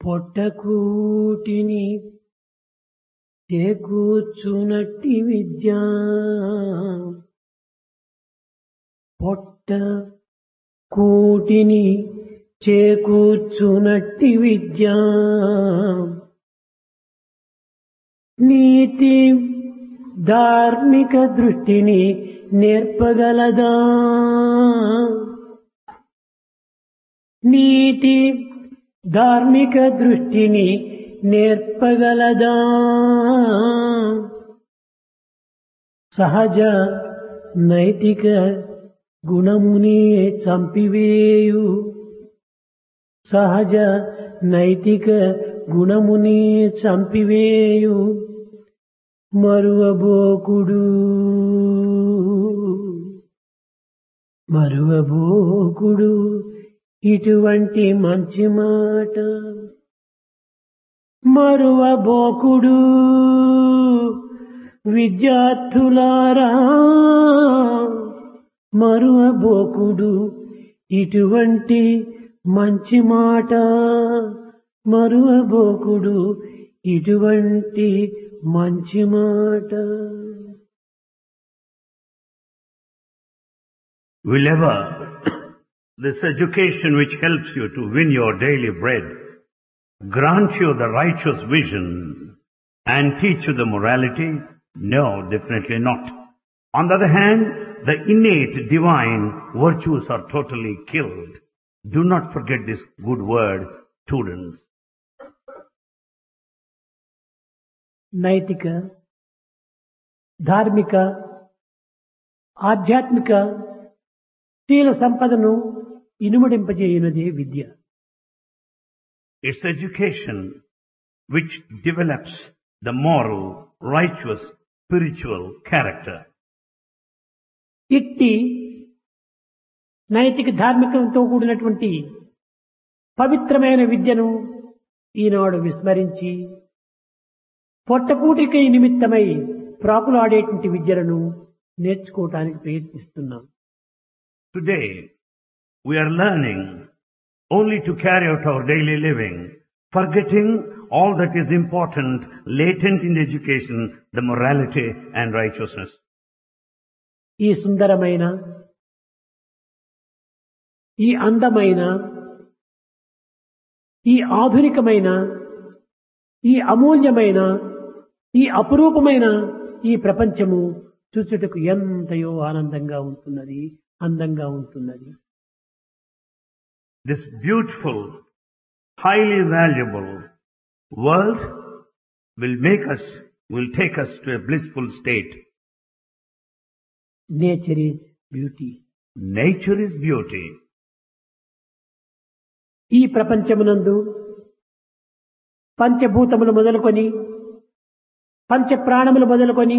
పొట్టకూటిని చేకూర్చునట్టి విద్య పొట్ట కూటిని చేకూర్చునట్టి విద్య నీతి ధార్మిక దృష్టిని నేర్పగలదా నీతి ధార్మిక దృష్టిని నేర్పగలదా సహజ నైతిక గుణమునే చంపివేయు సహజ నైతిక గుణమునే చంపివేయు మరువబోకుడు ఇటువంటి మంచి మాట మరువబోకుడు విద్యార్థులారా మరువబోకుడు ఇటువంటి మంచి మాట మరువబోకుడు ఇటువంటి మంచి మాట. Will ever this education which helps you to win your daily bread grant you the righteous vision and teach you the morality? No, definitely not. On the other hand, the innate divine virtues are totally killed. Do not forget this good word, students. నైతిక ధార్మిక ఆధ్యాత్మిక శీల సంపదను ఇనుమడింపజేయునదే విద్య. It's education which develops the moral, righteous, spiritual character. ఇట్టి నైతిక ధార్మికంతో కూడినటువంటి పవిత్రమైన విద్యను ఈనాడు విస్మరించి పొట్టకూటికై నిమిత్తమై ప్రాకులాడేటువంటి విద్యలను నేర్చుకోవటానికి ప్రయత్నిస్తున్నాం. Today, we are learning only to carry out our daily living, forgetting all that is important, latent in education, the morality and righteousness. ఈ సుందరమైన ఈ అందమైన ఈ ఆధునికమైన ఈ అమూల్యమైన ఈ అపురూపమైన ఈ ప్రపంచము చూచుటకు ఎంతయో ఆనందంగా ఉంటున్నది, అందంగా ఉంటున్నది. This beautiful, highly valuable world will take us to a blissful state. Nature is beauty. Nature is beauty. ఈ ప్రపంచమునందు పంచభూతములు మొదలుకొని పంచ ప్రాణములు మొదలుకొని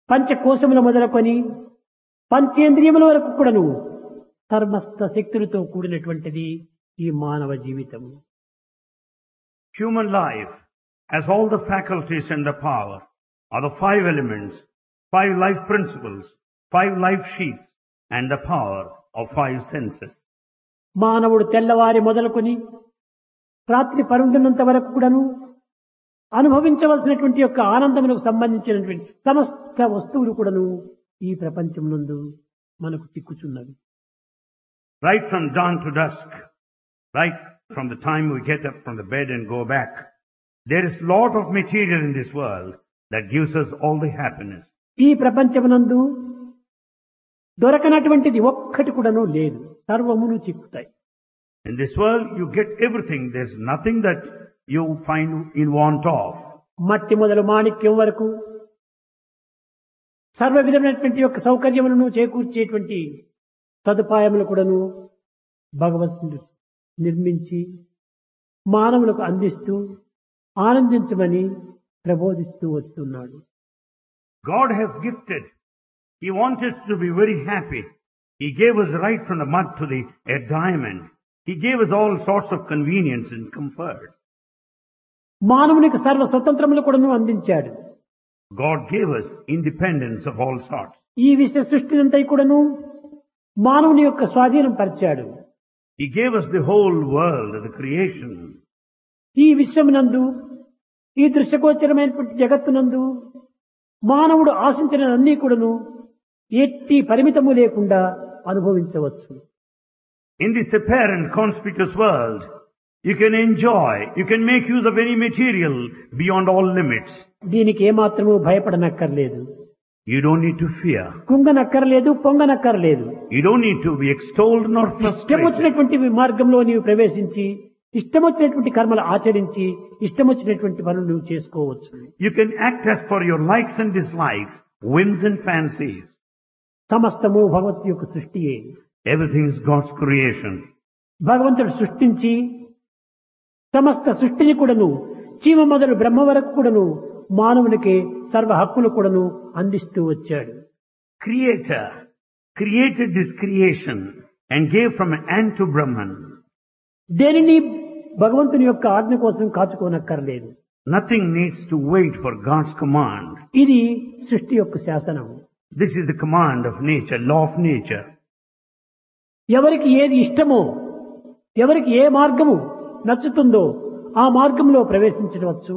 పంచకోశములు మొదలుకొని పంచేంద్రియముల వరకు కూడాను సమస్త శక్తులతో కూడినటువంటిది ఈ మానవ జీవితము. Human life has all the faculties and the power of the 5 elements, 5 life principles, 5 life sheets and the power of 5 senses. మానవుడు తెల్లవారి మొదలుకొని రాత్రి పరుండున్నంత వరకు కూడాను అనుభవించవలసినటువంటి యొక్క ఆనందములకు సంబంధించినటువంటి సమస్త వస్తువులు కూడాను ఈ ప్రపంచం నందు మనకు చిక్కుచున్నవి. Right from dawn to dusk, right from the time we get up from the bed and go back, there is lot of material in this world that gives us all the happiness. ఈ ప్రపంచమునందు దొరకనటువంటిది ఒక్కటి కూడాను లేదు, సర్వమును చిక్కుతాయి. In this world you get everything, there's nothing that you find in want of. మట్టి మొదలు మాణిక్యం వరకు సర్వ విధమైనటువంటి యొక్క సౌకర్యములను చేకూర్చేటువంటి సదుపాయములు కూడాను భగవంతుడు నిర్మించి మానవులకు అందిస్తూ ఆనందించమని ప్రబోధిస్తూ వస్తున్నాడు. God has gifted. He wanted to be very happy. He gave us right from the mud to a diamond. He gave us all sorts of convenience and comfort. మానవునికి సర్వ స్వతంత్రములు కూడాను అందించాడు. God gave us independence of all sorts. ఈ విశ్వ సృష్టినంతా కూడాను మానవుని యొక్క స్వాధీనం పరిచాడు. He gave us the whole world, the creation. ఈ విశ్వమునందు ఈ దృశ్యగోచరమైనటువంటి జగత్తునందు మానవుడు ఆశించినవన్నీ కూడాను ఎట్టి పరిమితము లేకుండా అనుభవించవచ్చు. In this apparent conspicuous world, you can enjoy, you can make use of any material beyond all limits. దీనికి ఏమాత్రము భయపడనక్కర్లేదు, You don't need to fear. కుంగనక్కర్లేదు, పొంగనక్కర్లేదు. You don't need to be extolled nor ఇష్టం frustrated. వచ్చినటువంటి మార్గంలో నీవు ప్రవేశించి ఇష్టం వచ్చినటువంటి కర్మలు ఆచరించి ఇష్టం వచ్చినటువంటి పనులు నువ్వు చేసుకోవచ్చు. You can act as per your likes and dislikes, whims and fancies. సమస్తము భగవత్ యొక్క సృష్టియే. Everything is God's creation. భగవంతుడు సృష్టించి సమస్త సృష్టిని కూడాను చీమ మొదలు బ్రహ్మ వరకు కూడాను మానవునికి సర్వ హక్కులు కూడాను అందిస్తూ వచ్చాడు. Creator created this creation and gave from ant to Brahman. దేనిని భగవంతుని యొక్క ఆజ్ఞ కోసం కాచుకోనక్కర్లేదు. Nothing needs to wait for God's command. ఇది సృష్టి యొక్క శాసనం. This is the command of nature, law of nature. ఎవరికి ఏది ఇష్టమో, ఎవరికి ఏ మార్గము నచ్చుతుందో ఆ మార్గంలో ప్రవేశించవచ్చు,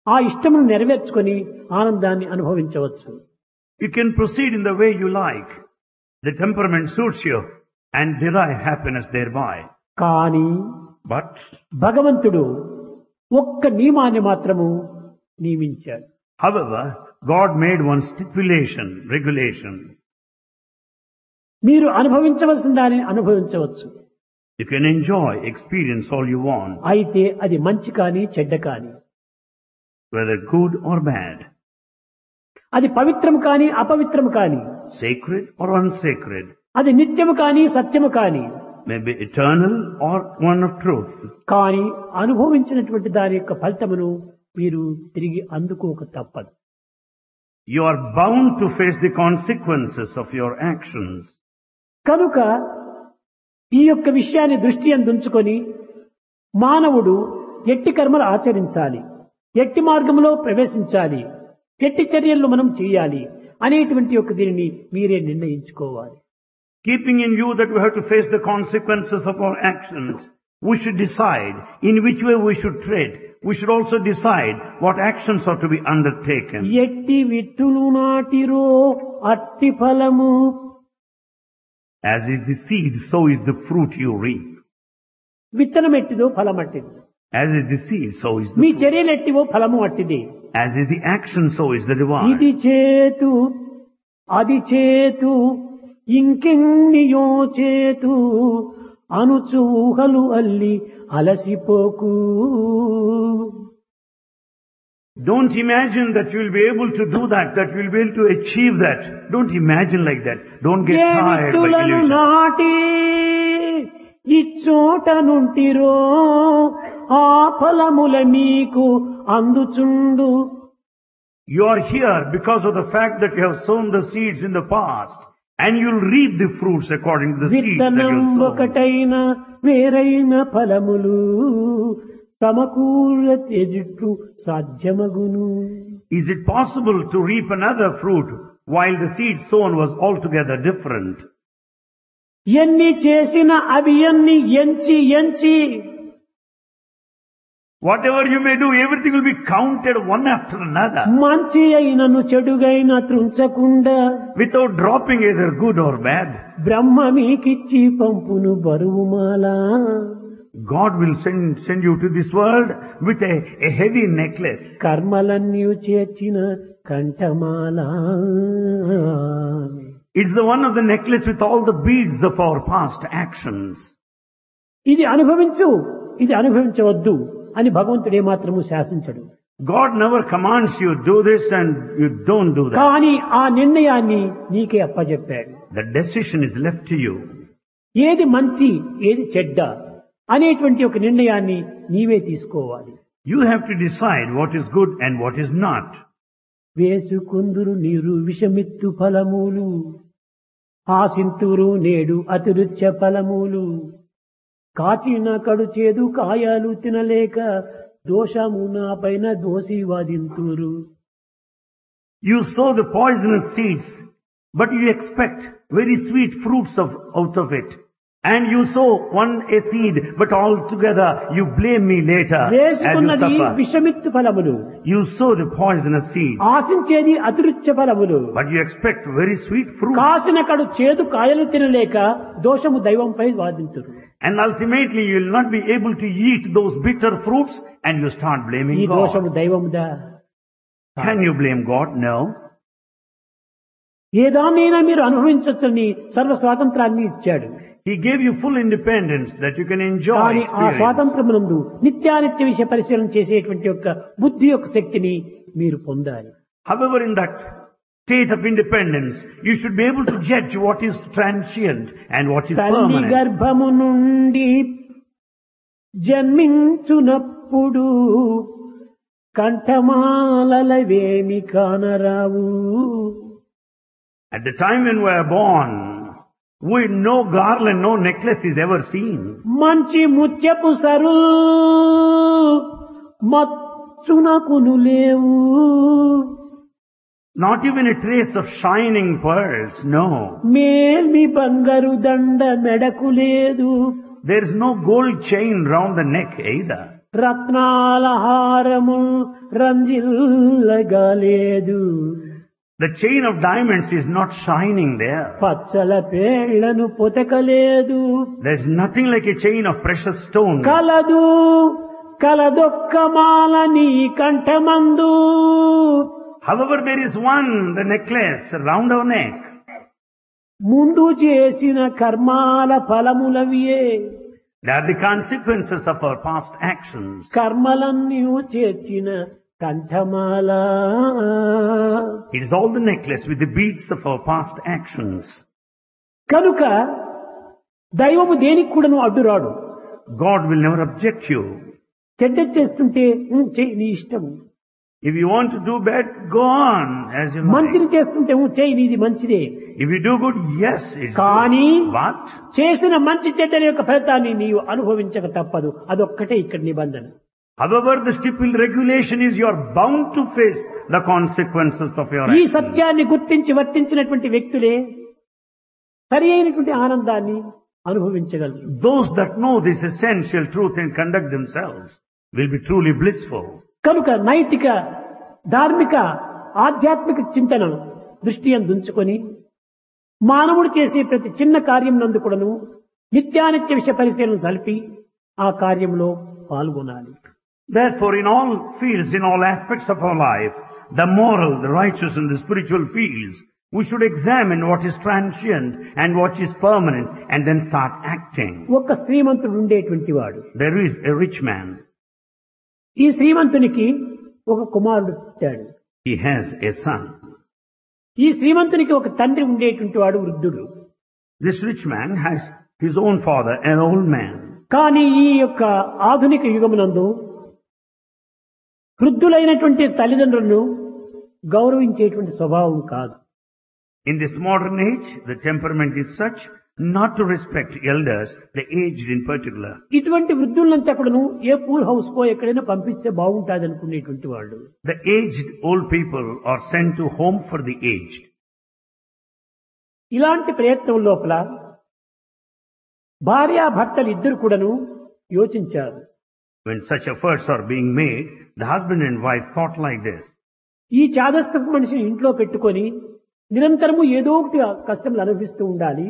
ఆ ఇష్టమును నెరవేర్చుకొని ఆనందాన్ని అనుభవించవచ్చు. You can proceed in the way you like. The temperament suits you and derive happiness thereby. కానీ But భగవంతుడు ఒక్క నియమాన్ని మాత్రము నియమించాడు. however, God made one stipulation, regulation. మీరు అనుభవించవలసిన దానిని అనుభవించవచ్చు. You can enjoy, experience all you want, అయితే అది మంచి కానీ చెడ్డ కానీ, whether good or bad, అది పవిత్రము కానీ అపవిత్రము కానీ, sacred or unsacred, అది నిత్యము కానీ సత్యము కానీ, may be eternal or one of truth. కానీ అనుభవించినటువంటి దాని యొక్క ఫలితమును మీరు తిరిగి అందుకోక తప్పదు. You are bound to face the consequences of your actions. కనుక ఈ యొక్క విషయాన్ని దృష్టి అందుంచుకొని మానవుడు ఎట్టి కర్మలు ఆచరించాలి, ఎట్టి మార్గంలో ప్రవేశించాలి, ఎట్టి చర్యలు మనం చేయాలి అనేటువంటి యొక్క దీనిని మీరే నిర్ణయించుకోవాలి. Keeping in view that we have to face the consequences of our actions, we should decide in which way we should tread. We should also decide what actions are to be undertaken. ఎట్టి విత్తులు నాటిరో అట్టి ఫలము, As is the seed, so is the fruit you reap. విత్తనం ఎట్టిదో ఫలం అట్టిది. As is the seed, so is me the fruit. చర్యలు ఎట్టివో ఫలము అట్టిది. As is the action, so is the reward. ఇది చేతు అది చేతు ఇంకెన్నియో చేతు అనుచు ఊహలు అల్లి అలసిపోకు. Don't imagine that you will be able to do that you will be able to achieve that. Don't imagine like that. Don't get A tired by విత్తులను illusion. నాటి ఇచ్చోట నుంటిరో ఆ ఫలముల మీకు అందుచుండు. You are here because of the fact that you have sown the seeds in the past, and you'll reap the fruits according to the seeds that you విత్తనం have sown. ఒకటైన వేరైన ఫలములు సమకూల తెజుట్టు సాధ్యమగును. Is it possible to reap another fruit while the seed sown was altogether different? ఎన్ని చేసిన అవి ఎన్ని ఎంచి ఎంచి Whatever you may do, everything will be counted one after another, మంచి అయినను చెడుగైన త్రుంచకుండా without dropping either good or bad. బ్రహ్మ మీకిచ్చి పంపును బరువుమాలా. God will send you to this world with a heavy necklace. కర్మలన్నీ చేర్చిన కంఠమాల. It's the one of the necklace with all the beads of our past actions. ఇది అనుభవించు, ఇది అనుభవించవద్దు అని భగవంతుడు ఏమాత్రము శాసించడు. God never commands you do this and you don't do that. కానీ ఆ నిర్ణయాన్ని నీకే అప్పజెప్పాడు. The decision is left to you. ఏది మంచి ఏది చెడ్డ అనేటువంటి ఒక నిర్ణయాన్ని నీవే తీసుకోవాలి. You have to decide what is good and what is not. వేసుకుందురు నీరు విషమిత్తు ఫలములు, ఆసింతురు నేడు అతిరుచ్య ఫలములు, కాచిన కడు చేదు కాయాలు తినలేక దోషము నా పైన దోషి వాదింతురు. You sow the poisonous seeds, but you expect very sweet fruits out of it. And you sow a seed, but all together you blame me later as you వేసుకున్నది suffer. విషమిత్తు ఫలములు, You sow the poisonous seeds, ఆశించేది అతిరుచ్య ఫలములు. but you expect very sweet fruit. కాసిన కడు చేదు కాయలు తినలేక దోషము దైవంపై వాదింతురు. And ultimately you will not be able to eat those bitter fruits and you start ఈ blaming దోషము God. దైవముదా? Can you blame God? No. ఏదాన్నైనా మీరు అనుభవించవచ్చని సర్వ స్వాతంత్రాన్ని ఇచ్చాడు. He gave you full independence that you can enjoy కానీ ఆ experience. స్వాతంత్రమునందు నిత్యానిత్య విషయ పరిశీలన చేసేటువంటి యొక్క బుద్ధి యొక్క శక్తిని మీరు పొందాలి. However, in that state of independence, you should be able to judge what is transient and what is తల్లి permanent. గర్భము నుండి జన్మించునప్పుడు కంఠమాలవేమి కానరావు. At the time when we are born, with no garland, no necklace is ever seen. మంచి ముత్యపు sir మచ్చునకును లేవు. Not even a trace of shining pearls, no. మేల్మి బంగారు దండ మెడకు లేదు. There is no gold chain round the neck either. రత్నాల హారము రంజిల్లగా లేదు. The chain of diamonds is not shining there. Pachchala పేళ్లను పొతకలేదు. There's nothing like a chain of precious stones. కలదు కలదొక్కమాల నీ కంఠమందు. However, there is one, the necklace around our neck. ముందు చేసిన కర్మాల ఫలములవియే. They are the consequences of our past actions. కర్మలన్నీ చేర్చిన కంఠమాల. It is all the necklace with the beads of our past actions. కనుక దైవము దేనికి కూడాను అడ్డురాడు. God will never object you. చెడ్డ చేస్తుంటే చెయ్యి నీ ఇష్టము. If you want to do bad, go on as you like. మంచిని చేస్తుంటే చెయ్యి నీది మంచిదే. If you do good, yes, it's కానీ good. But చేసిన మంచి చెడ్డల యొక్క ఫలితాన్ని నీవు అనుభవించక తప్పదు. అదొక్కటే ఇక్కడ నిబంధన. however, the stipulated regulation is you are bound to face the consequences of your ఈ actions. సత్యాన్ని గుర్తించి వర్తించినటువంటి వ్యక్తులే సరి అయినటువంటి ఆనందాన్ని అనుభవించగలరు. Those that know this essential truth and conduct themselves will be truly blissful. కనుక నైతిక ధార్మిక ఆధ్యాత్మిక చింతన దృష్టి అందుంచుకొని మానవుడు చేసే ప్రతి చిన్న కార్యం నందు కూడాను నిత్యానిత్య విషయ పరిశీలన సలిపి ఆ కార్యంలో పాల్గొనాలి. Therefore, in all fields, in all aspects of our life, the moral, the righteous and the spiritual fields, we should examine what is transient and what is permanent and then start acting. ఒక శ్రీమంతుడు ఉండేటువంటి వాడు. There is a rich man. ఈ శ్రీమంతునికి ఒక కుమారుడు పుట్టాడు. He has a son. ఈ శ్రీమంతునికి ఒక తండ్రి ఉండేటువంటి వాడు వృద్ధుడు. This rich man has his own father, an old man. కానీ ఈ యొక్క ఆధునిక యుగమునందు వృద్ధులైనటువంటి తల్లిదండ్రులను గౌరవించేటువంటి స్వభావం కాదు. In this modern age, the temperament is such not to respect elders, the aged in particular. ఇటువంటి వృద్ధులంతా కూడాను ఏ పూల్ హౌస్ కో ఎక్కడైనా పంపిస్తే బాగుంటుంది అనుకునేటువంటి వాళ్ళు. The aged old people are sent to home for the aged. ఇలాంటి ప్రయత్నం లోపల భార్యాభర్తలు ఇద్దరు కూడాను యోచించారు. When such efforts are being made, the husband and wife thought like this. ఈ చాదస్తపు మనిషిని ఇంట్లో పెట్టుకొని నిరంతరము ఏదో ఒకటి కష్టంలు అనుభవిస్తూ ఉండాలి.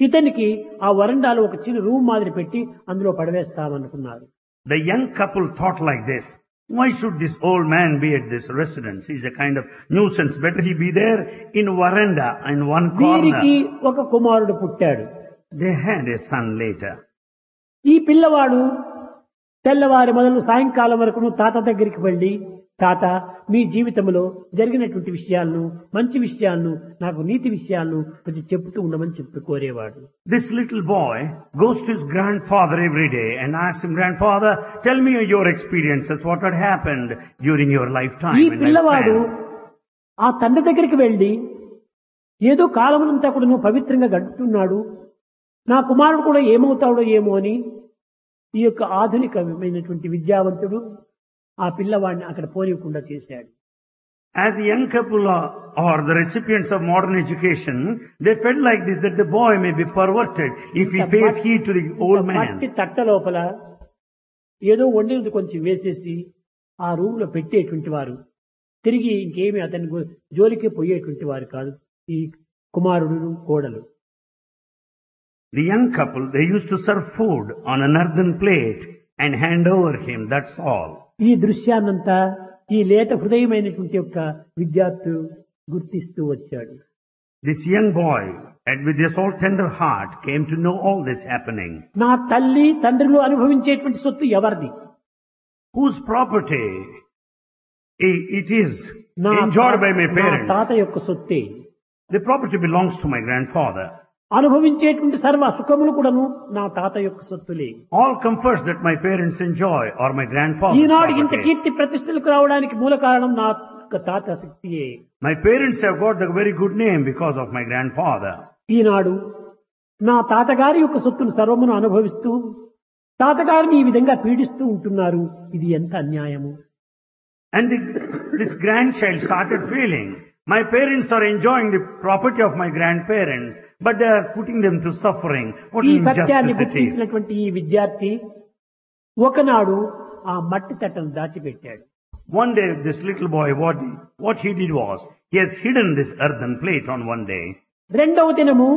ఇతనికి ఆ వరండాలో ఒక చిన్న రూమ్ మాదిరి పెట్టి అందులో పడవేస్తామనుకున్నారు. The young couple thought like this. Why should this old man be at this residence? He's a kind of nuisance. Better he be there in veranda in one వీరికి corner. ఒక కుమారుడు పుట్టాడు. They had a son later. ఈ పిల్లవాడు తెల్లవారి మొదలు సాయంకాలం వరకు తాత దగ్గరికి వెళ్ళి, తాత మీ జీవితంలో జరిగినటువంటి విషయాలను, మంచి విషయాలను, నాకు నీతి విషయాలను కొంచెం చెప్తూ ఉండమని చెప్పి కోరేవాడు. This little boy goes to his grandfather every day and asks him, Grandfather, tell me your experiences, what had happened during your lifetime. ఈ and పిల్లవాడు lifespan." ఆ తండ్రి దగ్గరికి వెళ్ళి ఏదో కాలమునంతా కూడా నువ్వు పవిత్రంగా గడుపుతున్నాడు, నా కుమారుడు కూడా ఏమవుతాడో ఏమో అని ఈ యొక్క ఆధునికమైనటువంటి విద్యావంతుడు ఆ పిల్లవాడిని అక్కడ పోనివ్వకుండా చేశాడు. As the young couple or the recipients of modern education, they felt like this, that the boy may be perverted if he pays heed to the old మట్టి man. తట్ట లోపల ఏదో వండినది కొంచెం వేసేసి ఆ రూమ్ లో పెట్టేటువంటి వారు తిరిగి ఇంకేమి అతని జోలికి పోయేటువంటి వారు కాదు ఈ కుమారుడు కోడలు. The young couple, they used to serve food on an earthen plate and hand over him, that's all. ఈ దృశ్యాన్నంతా ఈ లేత హృదయమైనటువంటి యొక్క విద్యార్థి గుర్తిస్తూ వచ్చాడు. This young boy, and with his all tender heart, came to know all this happening. నా తల్లి తండ్రులు అనుభవించేటువంటి సొత్తు ఎవరిది? Whose property it is నా enjoyed by my నా parents. తాత యొక్క సొత్తే. The property belongs to my grandfather. అనుభవించేటువంటి సర్వ సుఖములు కూడాను నా తాత యొక్క సొత్తులే. All comforts that my parents enjoy are my grandfather's ఈనాడు ఇంత property. కీర్తి ప్రతిష్టలకు రావడానికి మూల కారణం నా యొక్క తాత శక్తియే. My parents have got the very good name because of my grandfather. ఈనాడు నా తాతగారి యొక్క సొత్తును సర్వమును అనుభవిస్తూ తాతగారిని ఈ విధంగా పీడిస్తూ ఉంటున్నారు. ఇది ఎంత అన్యాయము. And this grandchild started feeling, my parents are enjoying the property of my grandparents, but they are putting them to suffering. What ఈ an సత్యాన్ని injustice it is. గుర్తించినటువంటి ఈ విద్యార్థి ఒకనాడు ఆ మట్టి తట్టను దాచిపెట్టాడు. One day, this little boy, what he did was, he has hidden this earthen plate on one day. రెండవ దినము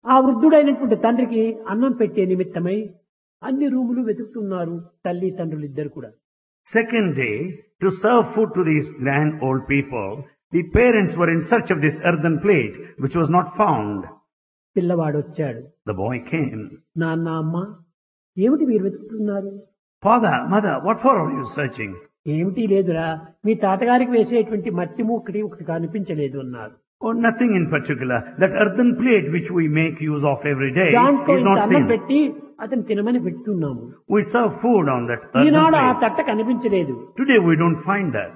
ఆ వృద్ధుడైనటువంటి తండ్రికి అన్నం పెట్టే నిమిత్తమై అన్ని రూములు వెతుకుతున్నారు తల్లి తండ్రులు ఇద్దరు కూడా. Second day, to serve food to these grand old people, the parents were in search of this earthen plate, which was not found. పిల్లవాడు వచ్చాడు. The boy came. నాన్న అమ్మ ఏమిటి మీరు వెతుకుతున్నారు? Father, mother, what for are you searching? ఏమిటి లేదురా, మీ తాతగారికి వేసేటువంటి మట్టి ఒకటి కనిపించలేదు అన్నారు. Oh, nothing in particular. That earthen plate which we make use of every day దాంట్లో is ఇంత not అన్నం seen. పెట్టి అతను తినమని పెట్టున్నాము. We serve food on that earthen ఈనాడు ఆ plate. తట్ట కనిపించలేదు Today we don't find that.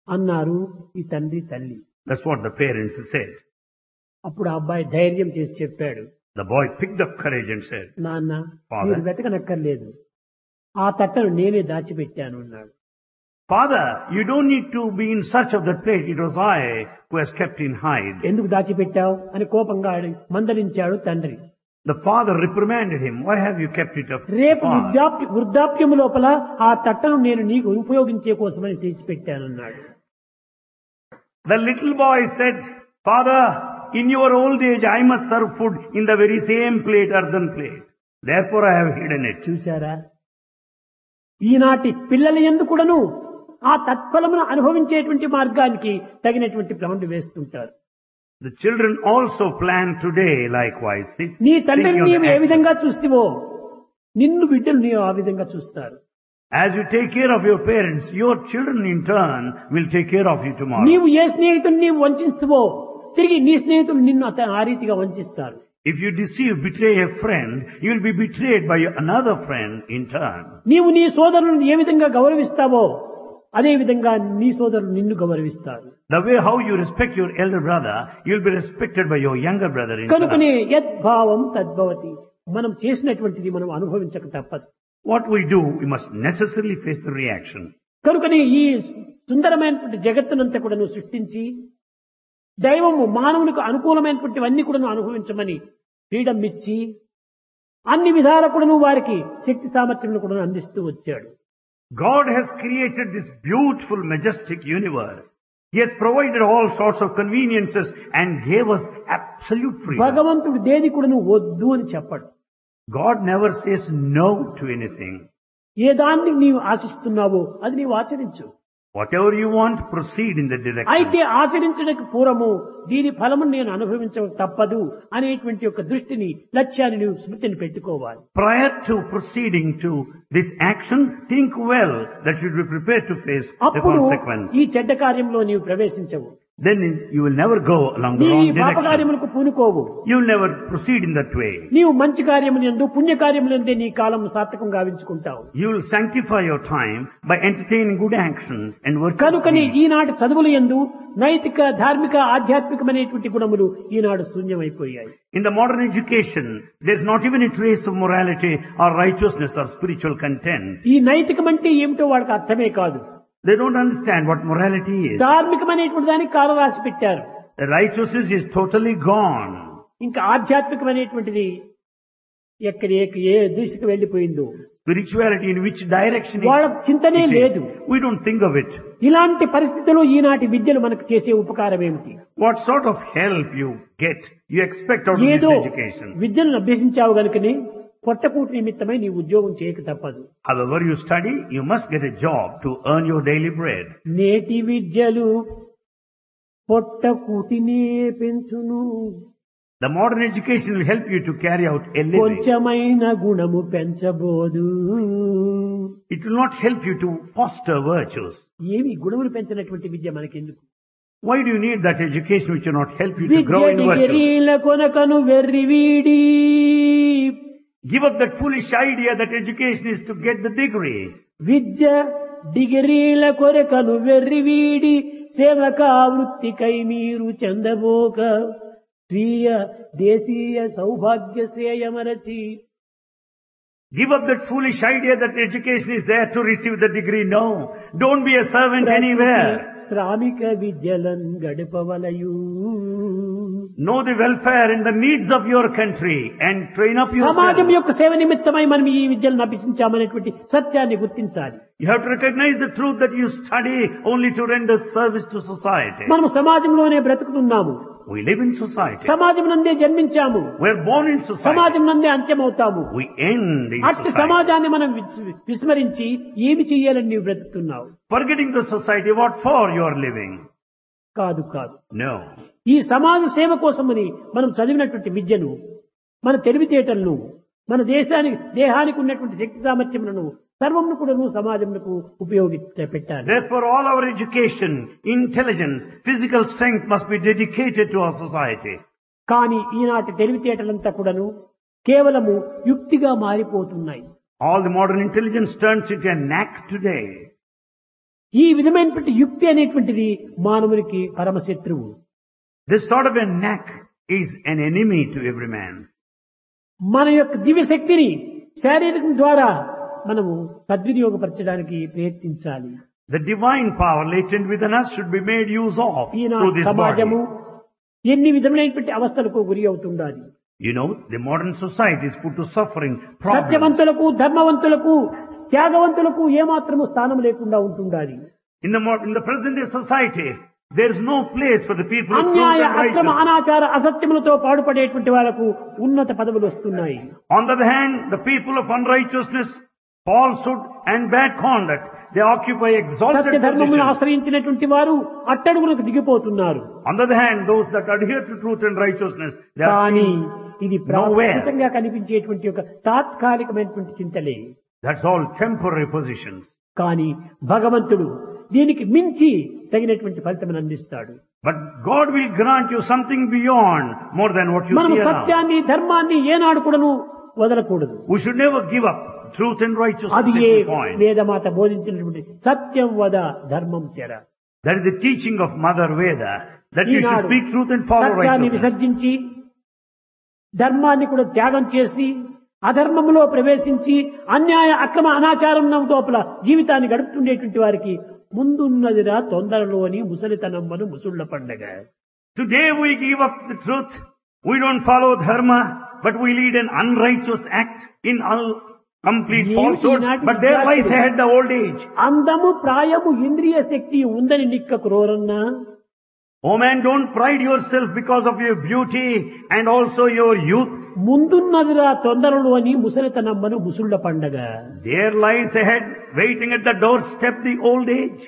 అన్నారు ఈ తండ్రి తల్లి. That's what the parents said. అప్పుడు ఆ అబ్బాయి ధైర్యం చేసి చెప్పాడు, The boy picked up courage and said, నాన్న Father. మీరు వెతకనక్కర్లేదు, ఆ తట్టను నేనే దాచిపెట్టాను అన్నాడు. Father, you don't need to be in search of that plate. It was I who has kept in hide. ఎందుకు దాచిపెట్టావు అని కోపంగా మందలించాడు తండ్రి. The father reprimanded him. Why have you kept it up? రేపు far? వృద్ధాప్యము లోపల ఆ తట్టను నేను నీకు ఉపయోగించే కోసమని తెచ్చిపెట్టానన్నాడు. The little boy said, Father, in your old age I must serve food in the very same plate, earthen plate. Therefore I have hidden it. చూశారా, ఈనాటి పిల్లల యందు కూడాను ఆ తత్ఫలమును అనుభవించేటువంటి మార్గానికి తగినటువంటి ప్లాన్లు వేస్తుంటారు. The children also plan today likewise. నీ తండ్రిని Thinking of నీవు the ఏ action. విధంగా చూస్తావో నిన్ను బిడ్డలు నీవు ఆ విధంగా చూస్తారు. As you take care of your parents, your children in turn will take care of you tomorrow. నీవు ఏ స్నేహితుడిని నీవు వంచిస్తావో తిరిగి నీ స్నేహితులు నిన్ను ఆ రీతిగా వంచిస్తారు. If you deceive, betray a friend, you will be betrayed by another friend in turn. నీవు నీ సోదరులను ఏ విధంగా గౌరవిస్తావో అదే విధంగా నీ సోదరులు నిన్ను గౌరవిస్తారు. The way how you respect your elder brother, you will be respected by your younger brother in కనుకనే turn. యద్భావం తద్భవతి. మనం చేసినటువంటిది మనం అనుభవించక తప్పదు. What we do, we must necessarily face the reaction. కనుకనే ఈ సుందరమైనటువంటి జగత్తునంతా కూడా నువ్వు సృష్టించి దైవము మానవునికి అనుకూలమైనటువంటివన్నీ కూడా నువ్వు అనుభవించమని ఫ్రీడమ్ ఇచ్చి అన్ని విధాల కూడా నువ్వు వారికి శక్తి సామర్థ్యం కూడా అందిస్తూ వచ్చాడు. God has created this beautiful, majestic universe. He has provided all sorts of conveniences and gave us absolute freedom. భగవంతుడు దేని కూడా నువ్వు వద్దు అని చెప్పడు. God never says no to anything. ఏ దాన్ని నీవు ఆశిస్తున్నావో అది నీవు ఆచరించు. Whatever you want, proceed in that direction. అయితే ఆచరించడానికి పూర్వము దీని ఫలము నేను అనుభవించక తప్పదు అనేటువంటి ఒక దృష్టిని లక్ష్యాన్ని నువ్వు స్మృతిని పెట్టుకోవాలి. Prior to proceeding to this action, think well that you will be prepared to face the అప్పుడు consequence. ఈ చెడ్డ కార్యంలో నీవు ప్రవేశించవు. Then you will never go along the నీ wrong పాప direction. కార్యములకు పూనుకోవు. You will never proceed in that way. నీవు మంచి కార్యములందు పుణ్య కార్యములందే నీ కాలం సార్థకం గావించుకుంటావు. You will sanctify your time by entertaining good actions and working. కనుకని ఈనాటి చదువుల యందు నైతిక ధార్మిక ఆధ్యాత్మికమైనటువంటి గుణములు ఈనాడు శూన్యమైపోయాయి. In the modern education, there is not even a trace of morality or righteousness or spiritual content. ఈ నైతికం అంటే ఏమిటో వాడికి అర్థమే కాదు. They don't understand what morality is. ధార్మికమైనటువంటి దానికి కాలు రాసి పెట్టారు. The righteousness is totally gone. ఇంకా ఆధ్యాత్మికమైనటువంటిది ఏ దిశకు వెళ్లిపోయిందో, Spirituality in which direction వాళ్ళ చింతనే it లేదు. is. We don't think of it. ఇలాంటి పరిస్థితుల్లో ఈనాటి విద్యలు మనకు చేసే ఉపకారం ఏమిటి? What sort of help you get, you expect out of ఏదో this education. విద్యను అభ్యసించావు గనుకని పొట్టకూటి నిమిత్తమై నీ ఉద్యోగం చేయక తప్పదు. However you study, you must get a job to earn your daily bread. నేటి విద్యలు పొట్టకూటినే పెంచును, The modern education will help you to carry out a living. కొంచెమైన గుణము పెంచబోదు. It will not help you to foster virtues. ఏమి గుణములు పెంచినటువంటి విద్య మనకెందుకు? Why do you need that education which will not help you to grow Vidya in virtues? డిగ్రీల కొనకను వెర్రివీడి, Give up that foolish idea that education is to get the degree. విద్య డిగ్రీల కొరకను వెర్రివీడి, సేవక వృత్తికై మీరు చందబోక, స్వీయ దేశీయ సౌభాగ్య శ్రేయమరచి. Give up that foolish idea that education is there to receive the degree. No. Don't be a servant anywhere. శ్రామిక విద్యలన్ గడపవలయు. Know the welfare and the needs of your country and train up సమాజం yourself. యొక్క సేవ నిమిత్తమై మనం ఈ విద్యలను అభ్యసించామనేటువంటి సత్యాన్ని గుర్తించాలి. You have to recognize the truth that you study only to render service to society. మనం సమాజంలోనే బ్రతుకుతున్నాము. We live in society. సమాజం నందే జన్మించాము. We are born in society. సమాజం నందే అంత్యమవుతాము. We end in అట్టి society. సమాజాన్ని మనం విస్మరించి ఏమి చెయ్యాలని నీవు బ్రతుకుతున్నావు? Forgetting the society, what for you are living? కాదు కాదు. No. ఈ సమాజ సేవ కోసమని మనం చదివినటువంటి విద్యను, మన తెలివితేటలను, మన దేహానికి ఉన్నటువంటి శక్తి సామర్థ్యములను సర్వమును కూడాను సమాజమునకు పెట్టాలి. Therefore all our education, intelligence, physical strength must be dedicated to our society. కానీ ఈనాటి తెలివితేటలంతా కూడాను కేవలము యుక్తిగా మారిపోతున్నాయి. All the modern intelligence turns into a knack today. ఈ విధమైనటువంటి యుక్తి అనేటువంటిది మానవునికి పరమశత్రువు. This sort of a knack is an enemy to every man. మన యొక్క దివ్య శక్తిని శారీరకం ద్వారా మనము సద్వినియోగపరచడానికి ప్రయత్నించాలి. The divine power latent within us should be made use of through ఈనాటి this సమాజము body. ఎన్ని విధమైనటువంటి అవస్థలకు గురి అవుతుండాలి. You know, the modern society is put to suffering, problems. సత్యవంతులకు, ధర్మవంతులకు, త్యాగవంతులకు ఏమాత్రము స్థానం లేకుండా ఉంటుండాలి. In the present day society, there is no place for the people of truth అన్యాయ and అక్రమ righteousness. అనాచార అసత్యములతో పాడుపడేటువంటి వాళ్ళకు ఉన్నత పదవులు వస్తున్నాయి. On the other hand, the people of unrighteousness, falsehood and bad conduct, they occupy exalted సత్య ధర్మమును positions. ఆశ్రయించినటువంటి వారు అట్టడుగులకు దిగిపోతున్నారు. On the other hand, those that adhere to truth and righteousness, they are కానీ seen ఇది nowhere. ప్రాకృతంగా కనిపించేటువంటి ఒక తాత్కాలికమైనటువంటి చింతలే. That's all temporary positions. కానీ భగవంతుడు దీనికి మించి తగినటువంటి ఫలితం అందిస్తాడు. But God will grant you something beyond, more than what you మనం see around. సత్యాన్ని ధర్మాన్ని ఏనాడు కూడాను వదలకూడదు. We should never give up truth and righteousness అది at ఏ any point. వేదమాత బోధించినటువంటి సత్యం వద ధర్మం చెర. That is the teaching of Mother Veda, that you should Eenadu speak truth and follow సత్యాన్ని righteousness. విసర్జించి ధర్మాన్ని కూడా త్యాగం చేసి అధర్మంలో ప్రవేశించి అన్యాయ అక్రమ అనాచారం లోపల జీవితాన్ని గడుపుతుండేటువంటి వారికి ముందున్నదిరా తొందరలోని ముసలితనమ్మను ముసుళ్ల పండగ. Today we give up the truth. We don't follow dharma, but we lead an unrighteous act in complete falsehood. But there lies ahead the old age. అందము ప్రాయము ఇంద్రియ శక్తి ఉందని నిక్క క్రోరన్నా. Oh man, don't pride yourself because of your beauty and also your youth. ముందున్నదిరా తొందరలోని ముసలితనమ్మను ముసుళ్ల పండగ. There lies ahead, waiting at the doorstep, the old age.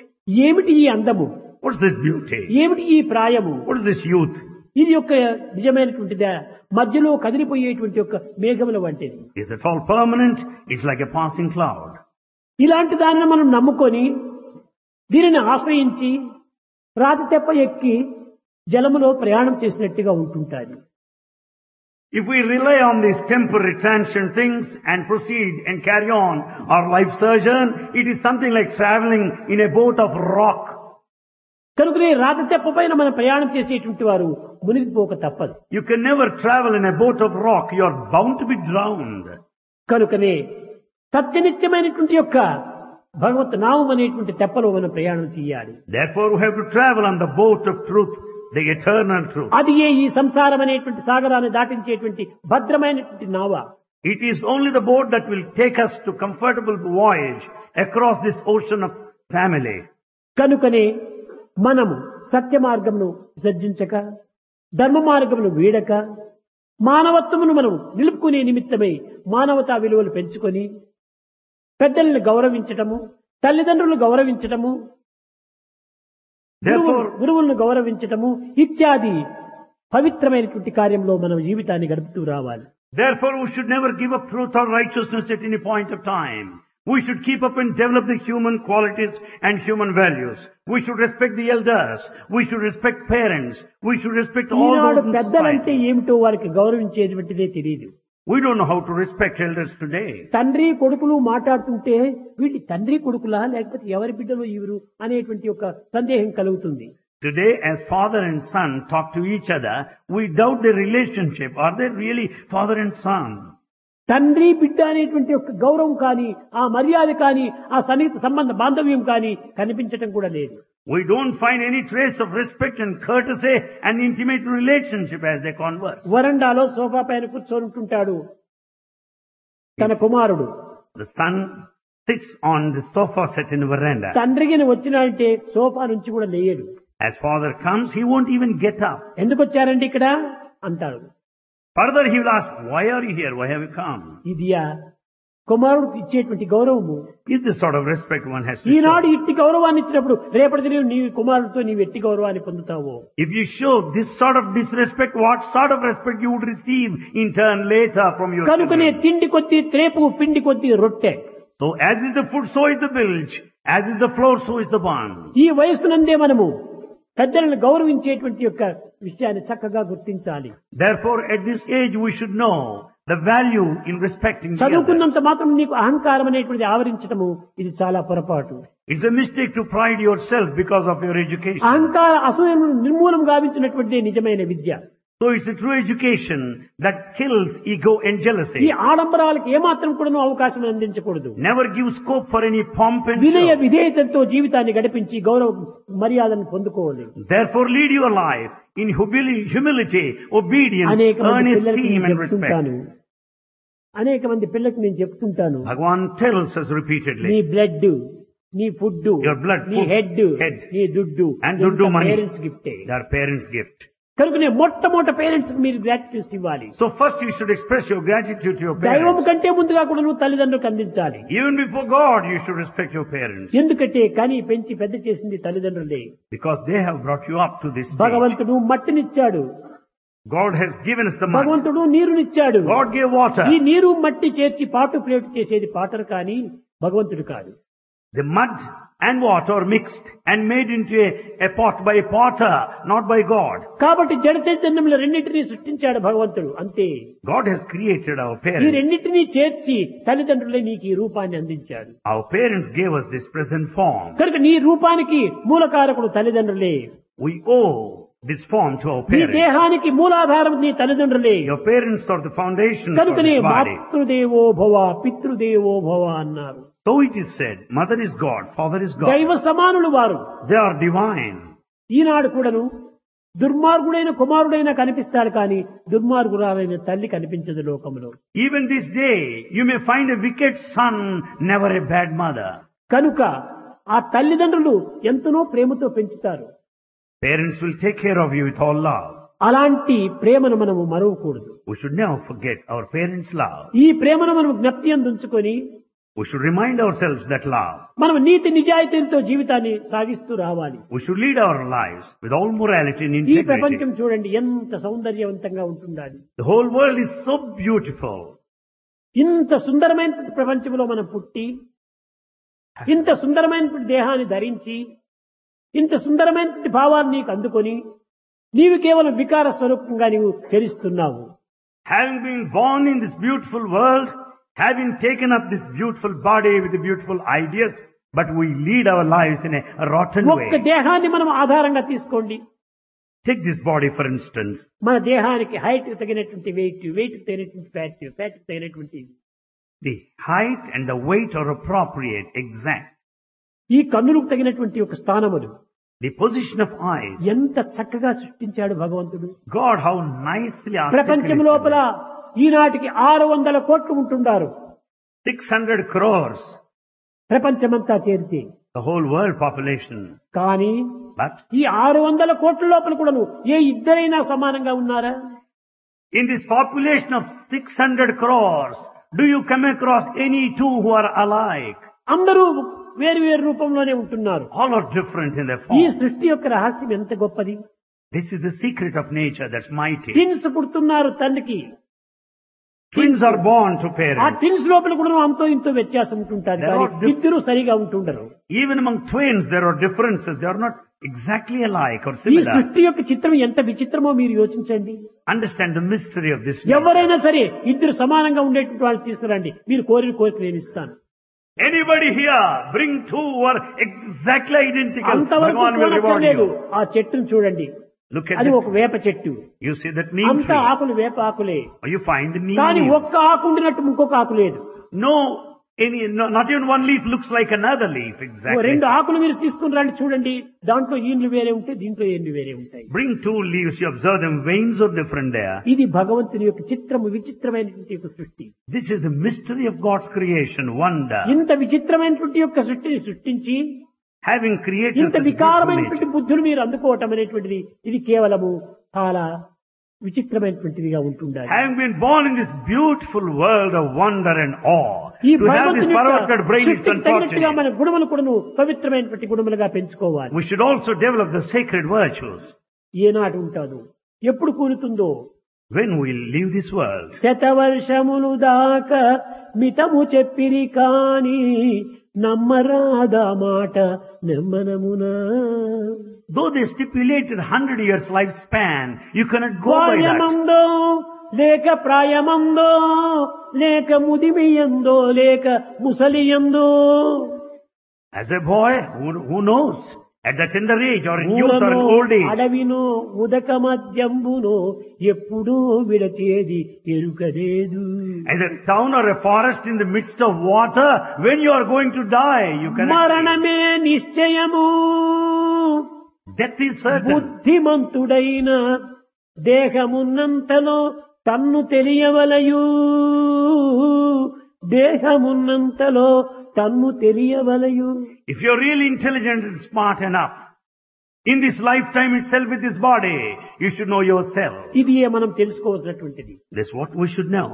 ఏమిటి ఈ అందము? What's this beauty? ఏమిటి ఈ ప్రాయము? What is this youth? ఇది యొక్క నిజమైనటువంటిదా? మధ్యలో కదిలిపోయేటువంటి యొక్క మేఘముల వంటిది. Is that all permanent? It's like a passing cloud. ఇలాంటి దానిని మనం నమ్ముకొని దీనిని ఆశ్రయించి రాతి తెప్ప ఎక్కి జలములో ప్రయాణం చేసినట్టుగా ఉంటుంటాది. If we rely on these temporary transient things and proceed and carry on our life sojourn, it is something like traveling in a boat of rock. కనుకనే రాతి తెప్ప పైన మనం ప్రయాణం చేసేటువంటి వారు మునిగిపోక తప్పదు. You can never travel in a boat of rock. You are bound to be drowned. కనుకనే సత్యనిత్యమైనటువంటి యొక్క భగవత్ నామం అనేటువంటి తెప్పలో మనం ప్రయాణం చేయాలి. Therefore we have to travel on the boat of truth, the eternal truth. అది ఈ సంసారం అనేటువంటి సాగరాన్ని దాటించేటువంటి భద్రమైనటువంటి నావ. It is only the boat that will take us to comfortable voyage across this ocean of family. కనుకనే మనము సత్య మార్గమును విసర్జించక, ధర్మ మార్గమును వీడక, మానవత్వమును మనం నిలుపుకునే నిమిత్తమై మానవతా విలువలు పెంచుకొని పెద్దలను గౌరవించటము, తల్లిదండ్రులను గౌరవించటము, గురువులను గౌరవించటము ఇత్యాది పవిత్రమైనటువంటి కార్యంలో మనం జీవితాన్ని గడుపుతూ రావాలి. Therefore we should never give up truth or righteousness at any point of time. We should keep up and develop the human qualities and human values. We should respect the elders. We should respect parents. We should respect all Eenadu those in పెద్దలంటే society. ఏమిటో వారికి గౌరవించేటువంటిదే తెలియదు. We don't know how to respect elders today. తండ్రి కొడుకులు మాట్లాడుతుంటే వీటి తండ్రి కొడుకులా లేకపోతే ఎవరి బిడ్డలు ఇవరు అనేటువంటి ఒక సందేహం కలుగుతుంది. Today, as father and son talk to each other, we doubt their relationship. Are they really father and son? తండ్రి బిడ్డ అనేటువంటి ఒక గౌరవం కానీ, ఆ మర్యాద కానీ, ఆ సన్నిహిత సంబంధ బాంధవ్యం కానీ కనిపించటం కూడా లేదు. We don't find any trace of respect and courtesy and intimate relationship as they converse. వరండాలో సోఫా పైన కూర్చొని ఉంటుంటాడు తన కుమారుడు. The son sits on the sofa set in the veranda. తండ్రికి వచ్చినాడంటే సోఫా నుంచి కూడా లేయడు. As father comes, he won't even get up. ఎందుకు వచ్చారండి ఇక్కడ అంటాడు. Further, he will ask, why are you here? Why have you come? ఇదియా కుమారుడికి ఇచ్చేటువంటి గౌరవము. Is this sort of respect one has to Eenadu show? ఇట్టి గౌరవాన్ని ఇచ్చినప్పుడు రేపటి దినం నీ కుమారుడితో నీవు ఎట్టి గౌరవాన్ని పొందుతావు. If you show this sort of disrespect, what sort of respect you would receive in turn later from your కనుకనే children? తిండి కొద్ది త్రేపు, పిండి కొద్ది రొట్టె. So as is the food, so is the bilge. As is the floor, so is the bun. ఈ వయస్సునందే మనము పెద్దలను గౌరవించేటువంటి యొక్క విషయాన్ని చక్కగా గుర్తించాలి. Therefore, at this age, we should know the value in respecting the elders. చదువుకున్నంత మాత్రం నీకు అహంకారం అనేటువంటిది ఆవరించడము ఇది చాలా పొరపాటు. It's a mistake to pride yourself because of your education. అహంకార అసూయను నిర్మూలం గావించినటువంటిదే నిజమైన విద్య. So it's a true education that kills ego and ఈ jealousy. ఆడంబరాలకు ఏమాత్రం కూడా అవకాశం అందించకూడదు. Never give scope for any pomp and వినయ show. విధేయతతో జీవితాన్ని గడిపించి గౌరవ మర్యాదను పొందుకోవాలి. Therefore, lead your life in humility, obedience, అనేక మంది earnest పిల్లలకి esteem నేను and respect. చెప్తుంటాను. అనేక మంది పిల్లలకు నేను చెప్తుంటాను. Bhagavan tells us నీ repeatedly, బ్లడ్, నీ ఫుడ్, Your blood, నీ food, హెడ్, head, నీ దుడ్డు and duddu money. పేరెంట్స్ గిఫ్టే. their parents' gift. కనుకనే మొట్టమొదట పేరెంట్స్ మీరు గ్రాటిట్యూడ్ ఇవ్వాలి. So first you should express your gratitude to your దైవం parents. కంటే ముందుగా కూడా నువ్వు తల్లిదండ్రులకు అందించాలి. Even before God, you should respect your parents. ఎందుకంటే కని పెంచి పెద్ద చేసింది తల్లిదండ్రులే. Because they have brought you up to this stage. భగవంతుడు మట్టినిచ్చాడు, God has given us the mud. భగవంతుడు నీరునిచ్చాడు. God gave water. ఈ నీరు మట్టి చేర్చి పాటు ప్లేట్ చేసేది పాటర్ కానీ భగవంతుడు కాదు. The mud and water are mixed and made into a pot by a potter, not by God. కాబట్టి జడ చైతన్యంలో రెండింటినీ సృష్టించాడు భగవంతుడు అంతే. God has created our ఈ parents. రెండింటినీ చేర్చి తల్లిదండ్రులే నీకు ఈ రూపాన్ని అందించాడు. Our parents gave us this present form. కనుక నీ రూపానికి మూలకారకుడు తల్లిదండ్రులే. We owe this form to our నీ parents. దేహానికి మూలాధారం నీ తల్లిదండ్రులే. Your parents are the foundation for కనుకనే this body. మాతృదేవో భవ పితృదేవో భవ అన్నారు. So it is said, mother is God, father is God. దైవ సమానులు వారు. They are divine. ఈనాడు కూడాను దుర్మార్గుడైన కుమారుడైనా కనిపిస్తాడు కానీ దుర్మార్గురాలైన తల్లి కనిపించదు లోకంలో. Even this day, you may find a wicked son, never a bad mother. కనుక ఆ తల్లిదండ్రులు ఎంతనో ప్రేమతో పెంచుతారు. Parents will take care of you with all love. అలాంటి ప్రేమను మనము మరవకూడదు. We should never forget our parents' love. ఈ ప్రేమను మనం జ్ఞప్తి ఉంచుకొని We should remind ourselves that love. మనం నీతి నిజాయితీలతో జీవితాన్ని సాగిస్తూ రావాలి. We should lead our lives with all morality and ఈ integrity. ప్రపంచం చూడండి ఎంత సౌందర్యవంతంగా ఉంటుండాలి. The whole world is so beautiful. ఇంత సుందరమైన ప్రపంచంలో మనం పుట్టి ఇంత సుందరమైన దేహాన్ని ధరించి ఇంత సుందరమైన భావాన్ని నీకు అందుకొని నీవు కేవలం వికార స్వరూపంగా నీవు చరిస్తున్నావు. Having been born in this beautiful world, having taken up this beautiful body with the beautiful ideas, but we lead our lives in a rotten ఒక్క way. దేహాన్ని మనం ఆధారంగా తీసుకోండి. Take this body for instance. మన దేహానికి height తగినటువంటి wait, wait తగినటువంటి fat, fat తగినటువంటి The height and the weight are appropriate, exact. ఈ కన్నులకు తగినటువంటి ఒక స్థానములు The position of eyes. ఎంత చక్కగా సృష్టించాడు భగవంతుడు. God, how nicely ప్రపంచం articulated. లోపల ఈనాటికి 600 కోట్లు ఉంటున్నారు. 600 crores, ప్రపంచమంతా చేరితే. the whole world population. కానీ But ఈ 600 కోట్ల లోపల కూడాను ఏ ఇద్దరైనా సమానంగా ఉన్నారా? in this population of 600 crores, do you come across any two who are alike? అందరూ వేరు వేరు రూపంలోనే ఉంటున్నారు. All are different in their ఈ form. సృష్టి యొక్క రహస్యం ఎంత గొప్పది. This is the secret of nature that's mighty. Twins పుడుతున్నారు తల్లికి. Twins are born to ఆ parents. ట్విన్స్ లోపల కూడా అంతో ఇంతో వ్యత్యాసం ఉంటుంటారు. There కానీ are diff- ఇద్దరు సరిగా ఉంటుండరు. Even among twins, there are differences. They are not exactly alike or ఈ similar. సృష్టి యొక్క చిత్రం ఎంత విచిత్రమో మీరు యోచించండి. Understand the mystery of this nature. ఎవరైనా సరే ఇద్దరు సమానంగా ఉండేటువంటి వాళ్ళు తీసుకురండి, మీరు కోరిన కోరిక నేను ఇస్తాను. Anybody here, bring two who are exactly identical. అంతవరకు Bhagavan will reward చూడక్కర్లేదు. you. ఆ చెట్టును చూడండి, Look at అది it. ఒక వేప చెట్టు. You see that neem అంత tree. ఆకులు వేప ఆకులే. Or you find the neem కానీ leaf. ఒక్క ఆకు ఉండినట్టు ఇంకొక ఆకు లేదు. Not even one leaf looks like another leaf exactly. రెండు ఆకులు మీరు తీసుకుని రండి చూడండి, దాంట్లో ఈండ్లు వేరే ఉంటాయి, దీంట్లో ఏండ్లు వేరే ఉంటాయి. Bring two leaves, you observe them, veins are different there. ఇది భగవంతుని యొక్క చిత్రము, విచిత్రమైనటువంటి యొక్క సృష్టి. This is the mystery of God's creation, wonder. ఇంత విచిత్రమైనటువంటి యొక్క సృష్టిని సృష్టించి Having created ఇంత such beautiful వికారమైనటువంటి nature, బుద్ధులు మీరు అందుకోవటం అనేటువంటిది ఇది కేవలము చాలా విచిత్రమైనటువంటిదిగా ఉంటుండాలి. having been born in this beautiful world of wonder and awe, ఈ to have this భగవంతుని perverted brain is శక్తికి తగినట్టుగా unfortunate. మన గుణములు కూడాను పవిత్రమైనటువంటి గుణములుగా పెంచుకోవాలి. We should also develop the sacred virtues. ఏనాడు ఉంటాదు, ఎప్పుడు కూలుతుందో. When we leave this world, శతవర్షములు దాకా మితము చెప్పిరి కాని నమ్మరాదా మాట నెమ్మనమునా. though they stipulated 100 years lifespan, you cannot go by that. ప్రాయమందో లేక ప్రాయమందో లేక ముదిమియందో లేక ముసలియందో. As a boy, who knows? At the tender age or in youth or in old age. అడవినో ఉదక మధ్యంబునో ఎప్పుడూ విడచేది ఎరుకలేదు. As a town or a forest in the midst of water, when you are going to die, you cannot. మరణమే నిశ్చయము. Death is certain. బుద్ధిమంతుడైన దేహమున్నంతలో తన్ను తెలియవలయు. దేహమున్నంతలో తన్ను తెలియవలయు. If you're really intelligent and smart enough, in this lifetime itself with this body, you should know yourself. ఇది మనం తెలుసుకోవాల్సినటువంటిది. That's what we should know.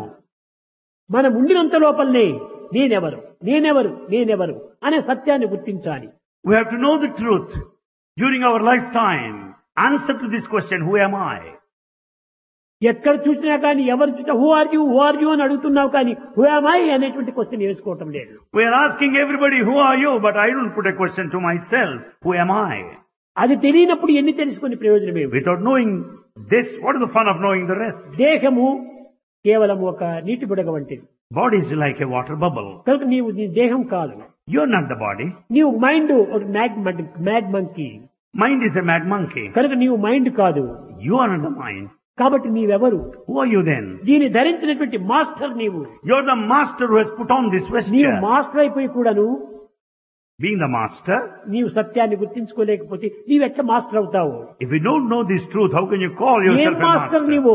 మనం ఉండినంత లోపలనే నేనెవరు నేనెవరు నేనెవరు అనే సత్యాన్ని గుర్తించాలి. We have to know the truth during our lifetime. Answer to this question, who am I? ఎక్కడ చూసినా కానీ ఎవరు చూసినా హూ ఆర్ యూ అని అడుగుతున్నావు కానీ హూ యామ్ ఐ అనేటువంటి క్వశ్చన్ వేసుకోవటం లేదు. We are asking everybody, who are you? But I don't put a question to myself, who am I? అది తెలియనప్పుడు ఎన్ని తెలుసుకునే ప్రయోజనం ఏమి? Without knowing this, what is the fun of knowing the rest? దేహము కేవలం ఒక నీటి బుడగ వంటిది. Body is like a water bubble. కనుక నీవు నీ దేహం కాదు. You're not the body. నీవు మైండ్ ఒక mad monkey. Mind is a mad monkey. కనుక నీవు మైండ్ కాదు. You are not the mind. కాబట్టి నీవెవరు? Who are you then? దీన్ని ధరించినటువంటి మాస్టర్ నీవు. You're the master who has put on this నీవు vesture. మాస్టర్ అయిపోయి కూడాను Being the master, నీవు సత్యాన్ని గుర్తించుకోలేకపోతే నీవెట్లా మాస్టర్ అవుతావు? if you don't know this truth, how can you call ఏం yourself a మాస్టర్ master? నీవు?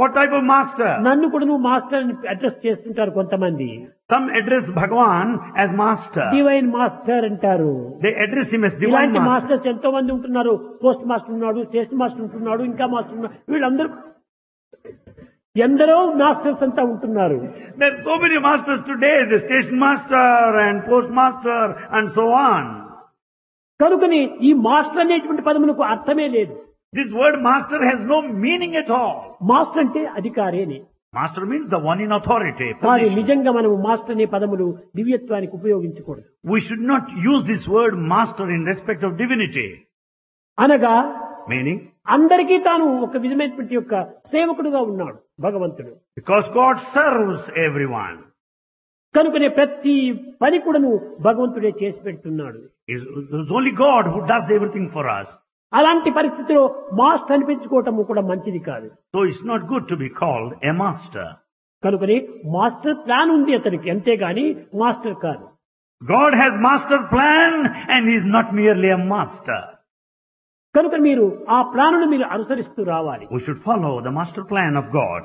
What type of master? నన్ను కూడా నువ్వు మాస్టర్ అని అడ్రస్ చేస్తుంటారు కొంతమంది. Some address Bhagavan as master. Divine master అంటారు. They address him as divine ఇలాంటి master. మాస్టర్స్ ఎంతో మంది ఉంటున్నారు. పోస్ట్ మాస్టర్ ఉన్నాడు, స్టేషన్ మాస్టర్ ఉంటున్నాడు, ఇంకా మాస్టర్ ఉన్నాడు. వీళ్ళందరూ ఎందరో మాస్టర్స్ అంతా ఉంటున్నారు. There are so many masters today, the station master and postmaster and so on. కనుకని ఈ మాస్టర్ అనేటువంటి పదమునకు అర్థమే లేదు. This word master has no meaning at all. Master అంటే అధికారి అని. Master means the one in authority. కానీ position. నిజంగా మనము మాస్టర్ అనే పదములు దివ్యత్వానికి ఉపయోగించకూడదు. We should not use this word master in respect of divinity. అనగా Meaning, అందరికీ తాను ఒక విధమైనటువంటి యొక్క సేవకుడుగా ఉన్నాడు భగవంతుడు. because God serves everyone. కనుకనే ప్రతి పని కూడాను భగవంతుడే చేసి పెడుతున్నాడు. It's only God who does everything for us. అలాంటి పరిస్థితిలో మాస్టర్ అనిపించుకోవటము కూడా మంచిది కాదు. So it's not good to be called a master. కనుకనే మాస్టర్ ప్లాన్ ఉంది అతనికి, అంతేగాని మాస్టర్ కాదు. God has master plan and He is not merely a master. కనుక మీరు ఆ ప్లానును మీరు అనుసరిస్తూ రావాలి. We should follow the master plan of God.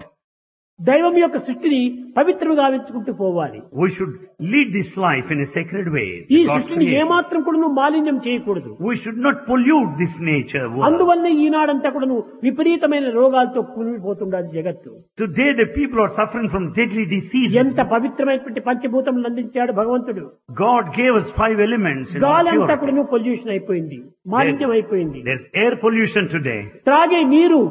దైవం యొక్క సృష్టిని పవిత్రంగా గావించుకుంటూ పోవాలి. We should lead this life in a sacred way. ఈ God's సృష్టిని creation. ఏమాత్రం కూడా మాలిన్యం చేయకూడదు. We should not pollute this nature world. అందువల్ల ఈనాడంతా కూడా విపరీతమైన రోగాలతో కూలిపోతుండాలి జగత్తు. Today the people are suffering from deadly diseases. ఎంత పవిత్రమైనటువంటి పంచభూతములను అందించాడు భగవంతుడు. God gave us 5 elements in our గాలి అంతా pure. కూడా పొల్యూషన్ అయిపోయింది, మాలిన్యం అయిపోయింది. There's air pollution today. త్రాగే నీరు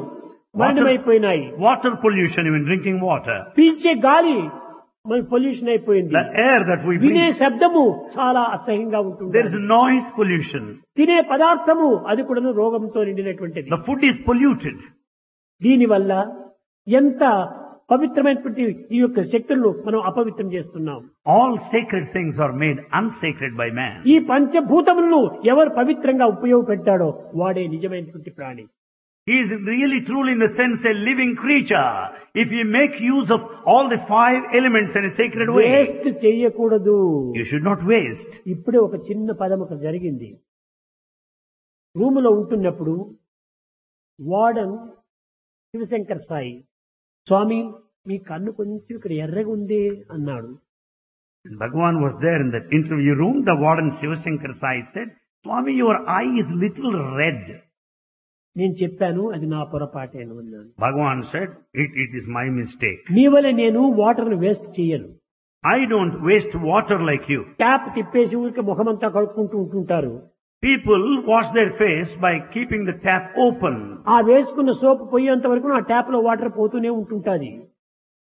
మలినమైపోయినాయి. Water pollution, even drinking water. పీల్చే గాలి పొల్యూషన్ అయిపోయింది. The air that we వినే breathe. శబ్దము చాలా అసహ్యంగా ఉంటుంది. There is noise pollution. తినే పదార్థము అది కూడా రోగంతో నిండినటువంటిది. The food is polluted. దీనివల్ల ఎంత పవిత్రమైనటువంటి ఈ యొక్క శక్తులను మనం అపవిత్రం చేస్తున్నాం. All sacred things are made unsacred by man. ఈ పంచభూతములను ఎవరు పవిత్రంగా ఉపయోగపెట్టాడో వాడే నిజమైనటువంటి ప్రాణి. He is really truly in the sense a living creature. If you make use of all the 5 elements in a sacred way, waste చేయకూడదు. you should not waste. ఇప్పుడే ఒక చిన్న పదం ఒక జరిగింది. రూములో ఉంటున్నప్పుడు వార్డన్ శివశంకర్ సాయి, స్వామి మీ కన్ను కొంచెం ఇక్కడ ఎర్రగా ఉంది అన్నాడు. Bhagavan was there in that interview room. The warden Shivashankar Sai said, Swami, your eye is little red. నేను చెప్పాను అది నా పొరపాటేను అన్నాను. Bhagavan said, it is my mistake. నీ వల్ల నేను వాటర్ వేస్ట్ చేయను. I don't waste water like you. Tap తిప్పేసి ఊరికి ముఖమంతా కడుక్కుంటూ ఉంటుంటారు. People wash their face by keeping the tap open. ఆ వేసుకున్న సోప్ పోయేంత వరకు ఆ ట్యాప్ లో వాటర్ పోతూనే ఉంటుంటాది.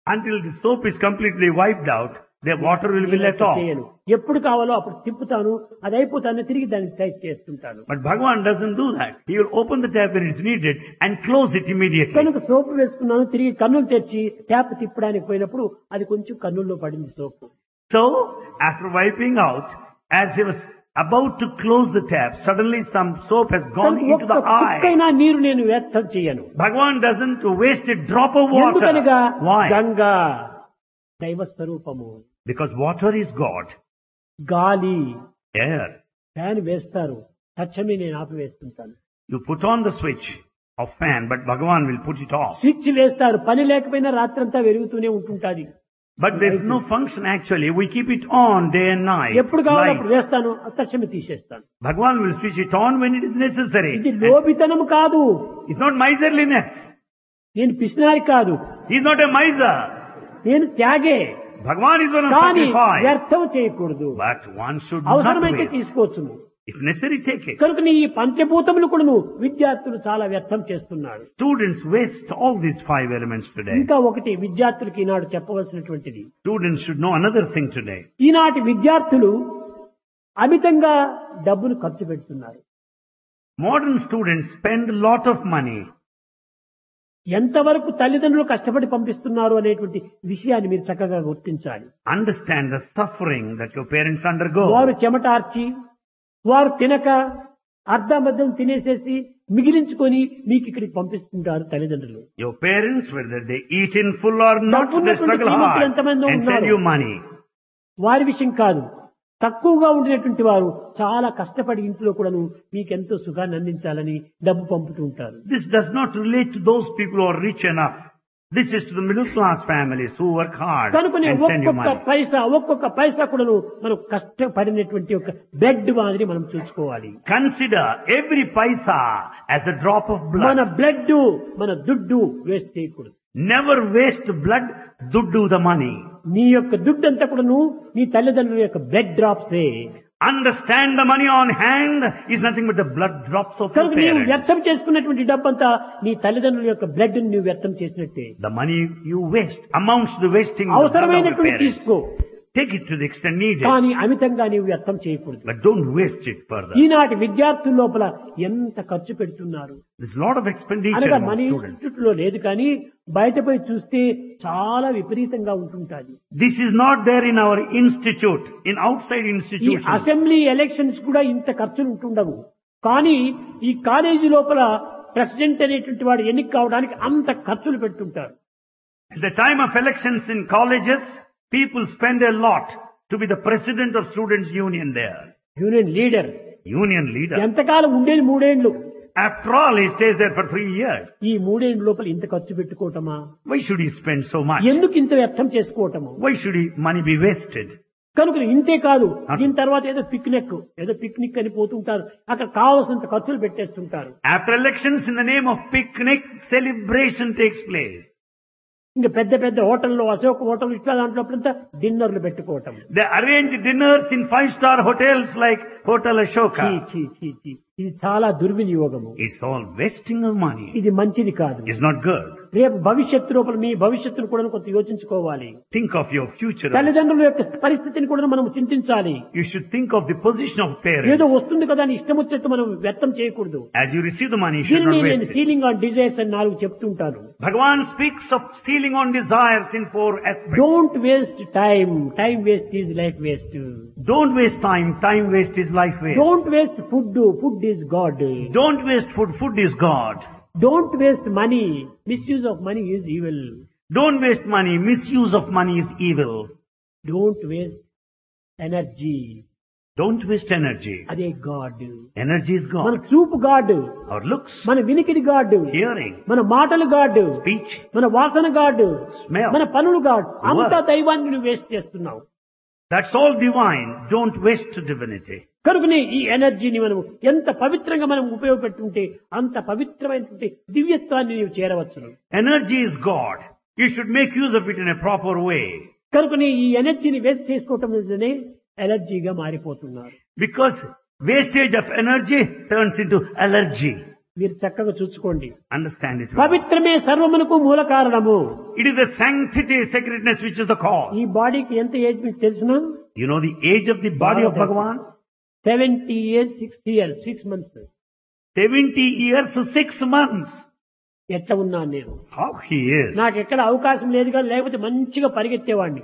Until the soap is completely wiped out, the water will be let off. చేయను. ఎప్పుడు కావాలో అప్పుడు తిప్పుతాను, అది అయిపోతాను తిరిగి దాన్ని టైట్ చేస్తుంటాను. But Bhagavan doesn't do that. He will open the tap when it's needed and close it immediately. కనుక సోప్ వేసుకున్నాను, తిరిగి కన్నులు తెచ్చి ట్యాప్ తిప్పడానికి పోయినప్పుడు అది కొంచెం కన్నుల్లో పడింది సోపు. So, after wiping out, as he was about to close the tap, suddenly some soap has gone into the eye. చుక్కైనా నీరు నేను వ్యర్థం చేయను. Bhagavan doesn't waste a drop of water. ఎందుకనగా Why? గంగా దైవ స్వరూపము. Because water is God. గాలి Air. Fan వేస్తారు, తక్షణమే నేను ఆపివేస్తుంటాను. You put on the switch of fan, but Bhagavan will put it off. Switch వేస్తారు, పని లేకపోయినా రాత్రంతా వెలుగుతూనే ఉంటుంటాది. But there's no function actually. We keep it on day and night. ఎప్పుడు కావాలో అప్పుడు Lights. వేస్తాను, తక్షణమే తీసేస్తాను. Bhagavan will switch it on when it is necessary. ఇది లోభితనం కాదు, It's not miserliness. నేను పిసినారి కాదు, He's not a miser. నేను త్యాగే. Bhagavan is one of కానీ sacrifice. వ్యర్థం చేయకూడదు. But one should not అవసరమైతే waste. తీసుకోవచ్చును. If necessary, take it. కనుక ఈ పంచభూతములు కూడా విద్యార్థులు చాలా వ్యర్థం చేస్తున్నారు. Students waste all these 5 elements today. ఇంకా ఒకటి విద్యార్థులకి ఈనాడు చెప్పవలసినటువంటిది. Students should know another thing today. ఈనాటి విద్యార్థులు అమితంగా డబ్బును ఖర్చు పెడుతున్నారు. Modern students spend a lot of money. ఎంతవరకు తల్లిదండ్రులు కష్టపడి పంపిస్తున్నారు అనేటువంటి విషయాన్ని మీరు చక్కగా గుర్తించాలి. Understand the suffering that your parents undergo. వారు చెమటార్చి, వారు తినక అర్ధమద్దం తినేసేసి మిగిలించుకొని మీకు ఇక్కడికి పంపిస్తుంటారు తల్లిదండ్రులు. Your parents, whether they eat in full or not, they డబ్బున్నటువంటి struggle శ్రీమంతులు hard ఎంతమంది and send ఉన్నారు? you money. వారి విషయం కాదు, తక్కువగా ఉండినటువంటి వారు చాలా కష్టపడి ఇంట్లో కూడాను మీకెంతో సుఖాన్ని అందించాలని డబ్బు పంపుతూ ఉంటారు. This does not relate to those people who are rich enough. This is to the middle class families who work hard కనుకనే and send you ఒక్కొక్క పైసా కూడాను మనం కష్టపడినటువంటి ఒక బ్లడ్ మాదిరి మనం చూసుకోవాలి. Consider every paisa as a drop of blood. మన blood, మన దుడ్డు వేస్ట్ చేయకూడదు. Never waste blood, duddu the money. నీ యొక్క దుడ్డు అంతా కూడాను నీ తల్లిదండ్రుల యొక్క blood డ్రాప్సే. Understand the money on hand is nothing but the blood drops of your కనుక నీవు parents. వ్యర్థం చేసుకున్నటువంటి డబ్బంతా నీ తల్లిదండ్రుల యొక్క బ్లడ్ ని నువ్వు వ్యర్థం చేసినట్టే. The money you waste amounts to wasting the blood of your అవసరమైనటువంటి parents. తీసుకో, Take it to the extent needed, కానీ అమితంగా నీవు వ్యర్థం చేయకూడదు. but don't waste it further. ఈనాటి విద్యార్థుల లోపల ఎంత ఖర్చు పెడుతున్నారు There's a lot of expenditure అనగా among మన students. ఇన్స్టిట్యూట్ లో లేదు, కానీ బయటపై చూస్తే చాలా విపరీతంగా ఉంటుంటాది. This is not there in our institute, in outside ఈ institutions. అసెంబ్లీ ఎలక్షన్స్ కూడా ఇంత ఖర్చులు ఉంటుండవు, కానీ ఈ కాలేజీ లోపల ప్రెసిడెంట్ అనేటువంటి వాడు ఎన్నిక కావడానికి అంత ఖర్చులు పెడుతుంటారు. At the time of elections in colleges, people spend a lot to be the president of Students' Union there. Union leader. Union leader. ఎంతకాలం ఉండేది 3 ఏళ్లు. After all, he stays there for 3 years. ఈ 3 ఏళ్ల లోపల ఇంత ఖర్చు పెట్టుకోవటమా? Why should he spend so much? ఎందుకు ఇంత వ్యర్థం చేసుకోవటము? Why should money be wasted? కనుక ఇంతే కాదు, దీని తర్వాత ఏదో పిక్నిక్ అని పోతుంటారు, అక్కడ కావాల్సినంత ఖర్చులు పెట్టేస్తుంటారు. After elections, in the name of picnic, celebration takes place. ఇంకా పెద్ద పెద్ద హోటల్లో, అశోక్ హోటల్ ఇట్లా దాంట్లో డిన్నర్లు పెట్టుకోవటం. They arrange dinners in 5-star hotels like Hotel Ashoka. ఇది చాలా దుర్వినియోగము. It's all wasting of money. ఇది మంచిది కాదు. It's not good. రేపు భవిష్యత్తు లోపల మీ భవిష్యత్తును కూడా కొంత యోచించుకోవాలి. Think of your future. తల్లిదండ్రుల యొక్క పరిస్థితిని కూడా మనం చింతించాలి. You should think of the position of parents. ఏదో వస్తుంది కదా అని ఇష్టం వచ్చినట్టు మనం వ్యర్థం చేయకూడదు. As you receive the money, you should not దీన్ని waste నేను it. సీలింగ్ ఆన్ డిజైర్స్ అని 4 చెప్తుంటాను. Bhagavan speaks of sealing on desires in 4 aspects. Don't waste time. Time waste is life waste. Don't waste time. Time waste is life waste. Don't waste food. Food is God. Don't waste food. Food is God. Don't waste money. Misuse of money is evil. Don't waste money. Misuse of money is evil. Don't waste energy. Don't waste energy. అదే God. Energy is మన God. చూపు God. Our looks, మన వినికిడి God. hearing, మన మాటలు God. speech, మన వాసన God. smell. మన పనులు గాడ్. అంతా Work. దైవాన్ని నువ్వు వేస్ట్ చేస్తున్నావు. That's all divine. Don't waste divinity. కనుకనే ఈ ఎనర్జీని మనం ఎంత పవిత్రంగా మనం ఉపయోగపెట్టుంటే అంత పవిత్రమైనటువంటి దివ్యత్వాన్ని నీవు చేరవచ్చును. Energy is God. You should make use of it in a proper way. కనుకనే ఈ ఎనర్జీని వేస్ట్ చేసుకోవటం నిజమే ఎలర్జీగా మారిపోతున్నారు. Because wastage of energy turns into allergy. మీరు చక్కగా చూసుకోండి. Understand it well. పవిత్రమే సర్వమునకు మూల కారణము. It is the sanctity, sacredness which is the cause. ఈ బాడీకి ఎంత ఏజ్ మీకు తెలిసిన? You know the age of the body of Bhagavan? 70 years 6 months. 70 years 6 months. ఎట్లా ఉన్నాను నేను? How he is. నాకు ఎక్కడ అవకాశం లేదు కానీ లేకపోతే మంచిగా పరిగెత్తేవాడిని.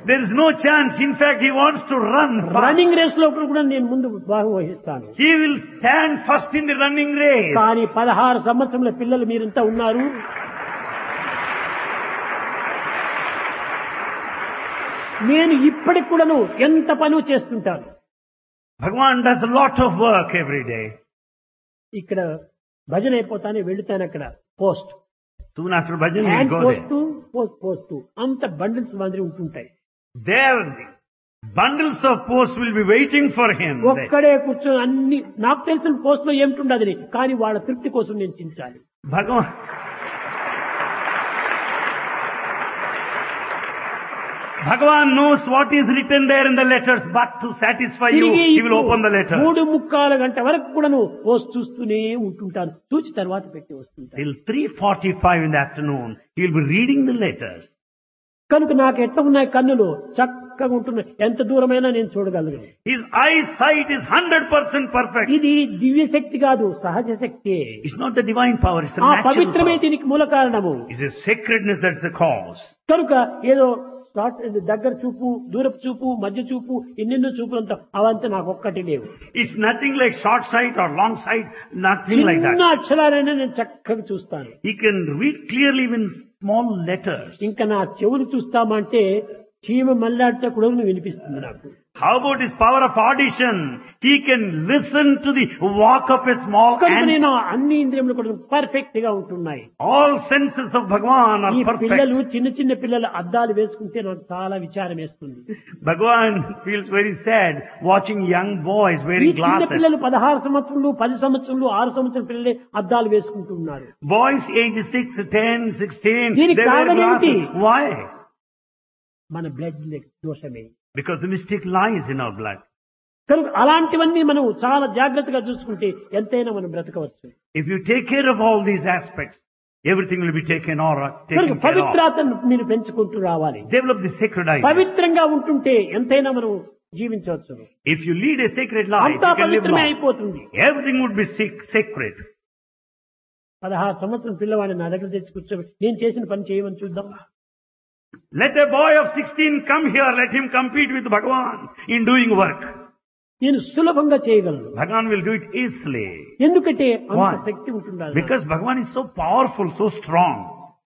There is no chance. In fact, he wants to run fast. Running race లో కూడా నేను ముందు భాగం వహిస్తాను. He will stand first in the running race. కానీ 16 సంవత్సరముల పిల్లలు మీరింతా ఉన్నారు. నేను ఇప్పటికి కూడాను ఎంత పని చేస్తుంటాను. Bhagavan does a lot of work every day. ఇక్కడ భజన అయిపోతానే వెళుతాను అక్కడ post. Soon after bhajan, he hand will go there. Post అంత బండిల్స్ మాదిరి ఉంటుంటాయి. There, bundles of posts will be waiting for him. ఒక్కడే కూర్చొని అన్ని నాకు తెలిసిన పోస్ట్ లో ఏమిటి కానీ వాళ్ళ తృప్తి కోసం నేను చించాలి. Bhagavan knows what is written there in the letters, but to satisfy you, he will open the letter. 3:45 గంటల వరకు కూడాను పోస్ట్ చూస్తూనే ఉంటుంటాను. చూచి తర్వాత పెట్టి వస్తుంటాను. Till 3:45 in the afternoon, he will be reading the letters. కనుక నాకు ఎట్లా ఉన్నాయి కన్నులు చక్కగా ఉంటున్నాయి. ఎంత దూరమైనా నేను చూడగలను. His eyesight is 100% perfect. ఇది దివ్య శక్తి కాదు, సహజ శక్తి. It's not the divine power, it's a ఆ natural పవిత్రమే power. దీనికి మూల కారణము. It is sacredness that's the cause. కనుక ఏదో దగ్గర చూపు, దూరపు చూపు, మధ్య చూపు, ఎన్నెన్నో చూపులంతా అవంతా నాకు ఒక్కటి లేవు. It's nothing like short sight or long sight, nothing like చిన్న that. అక్షరాలైనా నేను చక్కగా చూస్తాను. He can read clearly even small letters. ఇంకా నా చెవులు చూస్తామంటే చీమ మల్లాడితే కూడా వినిపిస్తుంది నాకు. How about his power of audition? He can listen to the walk of a small కనుక ant. నేను అన్ని ఇంద్రియములు కూడా పర్ఫెక్ట్ గా ఉంటున్నాయి. All senses of Bhagavan ఈ are పిల్లలు perfect. చిన్న పిల్లలు అద్దాలు వేసుకుంటే నాకు చాలా విచారం వేస్తుంది. Bhagavan feels very sad watching young boys ఈ wearing చిన్న glasses. పిల్లలు 16 సంవత్సరాలు 10 సంవత్సరాలు 6 సంవత్సరాల పిల్లలే అద్దాలు వేసుకుంటున్నారు. Boys age 6, 10, 16, they దీనికి wear కారణం ఏంటి? glasses. Why? మన blood దోషమే. Because the mystic lies in our blood. కనుక అలాంటివన్నీ మనం చాలా జాగ్రత్తగా చూసుకుంటే ఎంతైనా మనం బ్రతకవచ్చు. If you take care of all these aspects, everything will be taken కనుక care of. పవిత్రతను మీరు పెంచుకుంటూ రావాలి. Develop the sacred idea. పవిత్రంగా ఉంటుంటే ఎంతైనా మనం జీవించవచ్చు. If you lead a sacred life, అంతా you can live పవిత్రమే long. అయిపోతుంది. Everything would be sacred. 16 సంవత్సరం పిల్లవాడిని నా దగ్గర తెచ్చి కూర్చోబెట్టి నేను చేసిన పని చేయమని చూద్దాం. Let a boy of 16 come here, let him compete with Bhagavan in doing work. నేను సులభంగా చేయగలను. Bhagavan will do it easily. ఎందుకంటే అంత Why? శక్తి ఉంటుండాలి. Because Bhagavan is so powerful, so strong.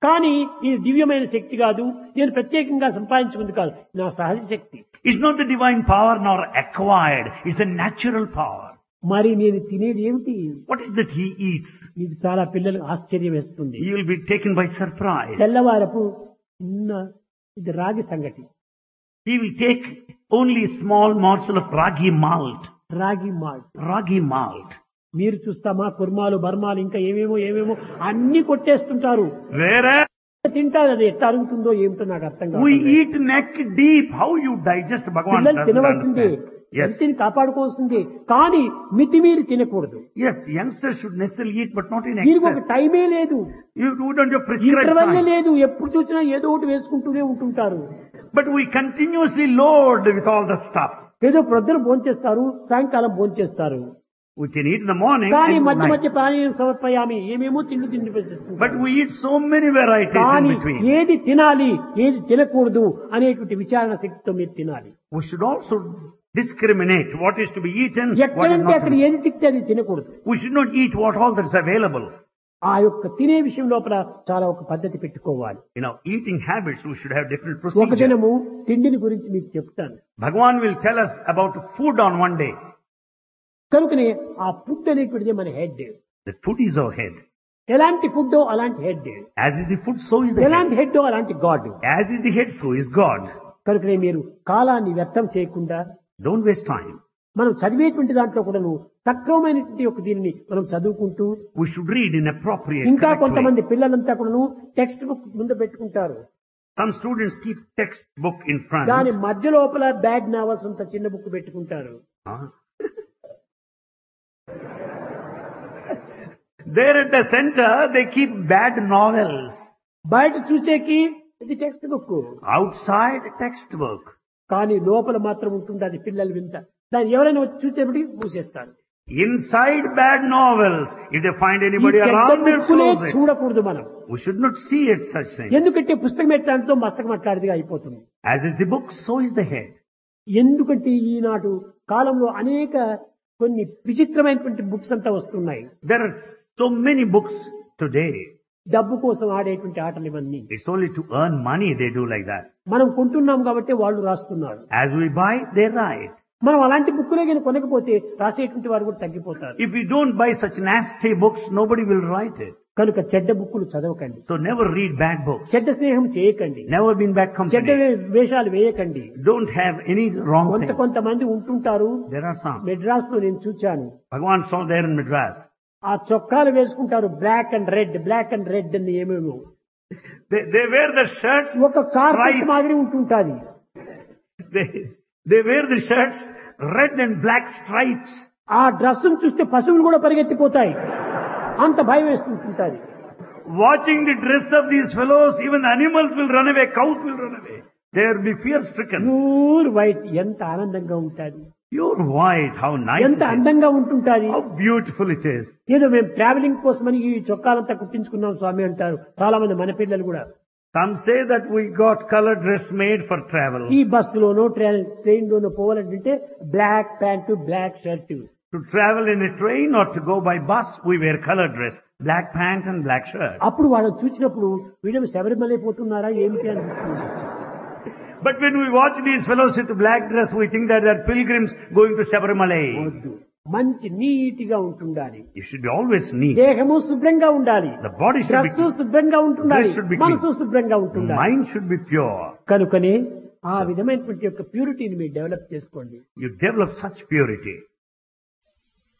కానీ ఇది దివ్యమైన శక్తి కాదు, నేను ప్రత్యేకంగా సంపాదించుకుంది కాదు, నా సహజ శక్తి. It's not the divine power nor acquired. It's a natural power. మరి నేను తినేది ఏమిటి? What is that he eats? ఇది చాలా పిల్లలకు ఆశ్చర్యం వేస్తుంది. You will be taken by surprise. తెల్లవారపు చిన్న ఇది రాగి సంగటి, He will take only a small morsel of ragi malt. రాగి మాల్ట్. Ragi malt. మీరు చూస్తామా కుర్మాలు బర్మాలు ఇంకా ఏమేమో అన్ని కొట్టేస్తుంటారు. Whereas తింటారు, అది ఎట్లా అరుగుతుందో ఏమిటో నాకు అర్థం కాదు. we eat neck deep. How you digest, Bhagavan పిల్లలు doesn't తినవలసిందే, understand. Yes. హెల్త్ని కాపాడుకోవాల్సిందే, కానీ మితిమీరి తినకూడదు. Yes, youngsters should necessarily eat, but not in దీనికి ఒక excess. టైమే లేదు, You don't have prescribed interval time. లేదు, ఎప్పుడు చూసినా ఏదో ఒకటి వేసుకుంటూనే ఉంటుంటారు. But we continuously load with all the stuff. ఏదో ప్రొద్దున భోంచేస్తారు, సాయంకాలం భోంచేస్తారు, We can eat in the morning కానీ and మధ్య night. మధ్య ప్రాణాయామం సమర్పయామి ఏమేమో తిండి వేసేస్తుంటారు. But we eat so many varieties in కానీ between. ఏది తినాలి ఏది తినకూడదు అనేటువంటి విచారణ శక్తితో మీరు తినాలి. We should also discriminate what is to be eaten, what is ఎక్కడంటే not to అక్కడ be. ఏది చిక్తే అది తినకూడదు. We should not eat what all that is available. ఆ యొక్క తినే విషయం లోపల చాలా ఒక పద్ధతి పెట్టుకోవాలి. In our eating habits, we should have different ఒక procedures. దినము తిండిని గురించి మీకు చెప్తాను. Bhagavan will tell us about food on one day. కనుకనే ఆ ఫుడ్ అనేటువంటిది మన head. The food is our head. ఎలాంటి ఫుడ్ అలాంటి head, As is the food, so is the head. ఎలాంటి హెడ్ అలాంటి God. As is the head, so is God. కనుకనే మీరు కాలాన్ని వ్యర్థం చేయకుండా Don't waste time. మనం చదివేటువంటి దాంట్లో కూడాను సక్రమమైనటువంటి ఒక దీనిని మనం చదువుకుంటూ, We should read in appropriate, ఇంకా correct way. కొంతమంది పిల్లలంతా కూడాను టెక్స్ట్ బుక్ ముందు పెట్టుకుంటారు, Some students keep textbook in front. దాని మధ్య లోపల బ్యాడ్ నావల్స్ అంత చిన్న బుక్ పెట్టుకుంటారు. Huh? There at the center, they keep bad novels. బయట చూసేకి ఇది టెక్స్ట్ బుక్, Outside, textbook. కానీ లోపల మాత్రం ఉంటుంది అది పిల్లలు వింత. దాన్ని ఎవరైనా వచ్చి చూసేప్పటికి మూసేస్తారు. Inside bad novels. If they find ఈ anybody చెడ్డ around, they'll బుక్కులే close it. చూడకూడదు మనం. We should not see it such things. ఎందుకంటే పుస్తకం ఎట్లాంటితో మస్తకం అట్లాంటిదిగా అయిపోతుంది. As is the book, so is the head. ఎందుకంటే ఈనాడు కాలంలో అనేక కొన్ని విచిత్రమైనటువంటి బుక్స్ అంతా వస్తున్నాయి. There are so many books today. డబ్బు కోసం ఆడేటువంటి ఆటలు ఇవన్నీ. It's only to earn money they do like that. మనం కొంటున్నాం కాబట్టి వాళ్ళు రాస్తున్నారు. As we buy, they write. మనం అలాంటి బుక్కులే కానీ కొనకపోతే రాసేటువంటి వారు కూడా తగ్గిపోతారు. If we don't buy such nasty books, nobody will write it. కనుక చెడ్డ బుక్కులు చదవకండి, So never read bad books. చెడ్డ స్నేహం చేయకండి, Never be in bad చెడ్డ company. వేషాలు వేయకండి. Don't have any wrong thing. కొంతమంది ఉంటుంటారు, There are some. మెడ్రాస్ లో నేను చూచాను, Bhagavan saw there in Madras. ఆ చొక్కాలు వేసుకుంటారు బ్లాక్ అండ్ రెడ్ అని ఏమేమో, They wear the shirts, ఒక కార్పెట్ stripes. మాదిరి ఉంటుంటాది. They wear the shirts, red and black stripes. ఆ డ్రెస్ చూస్తే పశువులు కూడా పరిగెత్తిపోతాయి, అంత భయం వేస్తుంటుంది. Watching the dress of these fellows, even animals will run away, cows will run away. They will be fear stricken. Pure white ఎంత ఆనందంగా ఉంటుంది, Pure white, how nice ఎంత it is. అందంగా ఉంటుంటాది. How beautiful it is. ఏదో మేము travelling కోసమని ఈ చొక్కాలంతా కుట్టించుకున్నాం స్వామి అంటారు చాలా మంది మన పిల్లలు కూడా. Some say that we got colored dress made for travel. ఈ బస్సులోనో ట్రైన్ లోనో పోవాలంటే black pant black shirt. To travel in a train or to go by bus, we wear colored dress, black pant and black shirt. అప్పుడు వాళ్ళని చూసినప్పుడు వీళ్ళు శబరిమల పోతున్నారా ఏమిటి అనిపిస్తుంది. But when we watch these fellows with black dress, we think that they're pilgrims going to Sabarimala. వద్దు, మంచి నీటిగా ఉంటుండాలి, You should be always neat. దేహము శుభ్రంగా ఉండాలి, The body should dress be శుభ్రంగా ఉంటుండాలి, Dress should be clean. మనసు శుభ్రంగా ఉంటుండాలి. mind should be pure. కనుకనే ఆ విధమైనటువంటి యొక్క ప్యూరిటీని మీరు డెవలప్ చేసుకోండి. You develop such purity.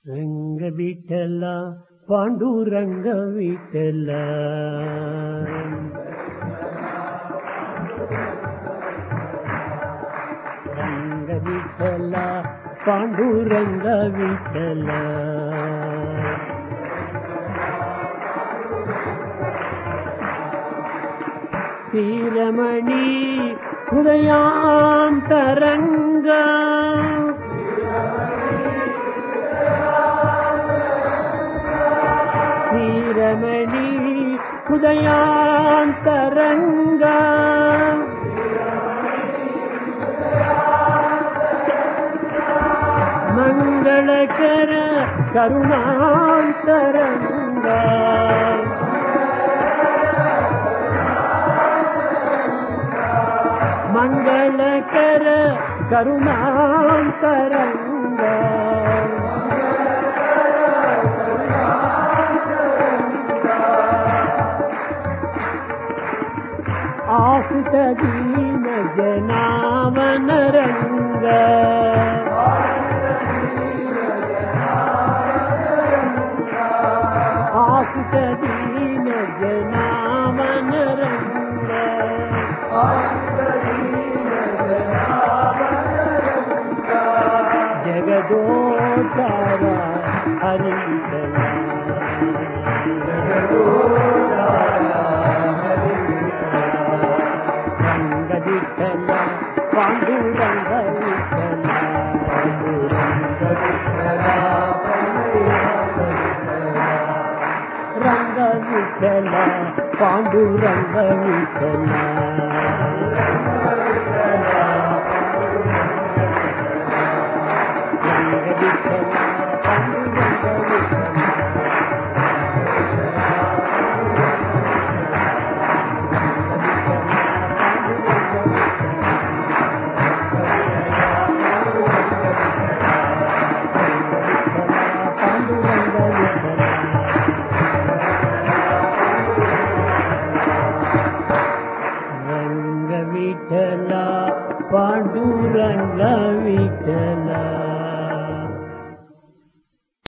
రంగ విఠల పాండురంగ విఠల, రంగ విఠల పాండురంగ విఠల, శ్రీరమణి హృదయాంతరంగ, శ్రీరమణి హృదయాంతరంగ, మంగళకర కరుణాంతరంగ, కరుణాంతరంగా ఆశ్రిత దీన జనావనరంగా ఆశ్రిత దీన జనావనరంగా జగదోధార హరివిఠల రంగ విఠల పాండురంగ విఠల రంగ విఠల పాండురంగ విఠల పాండురంగ విఠల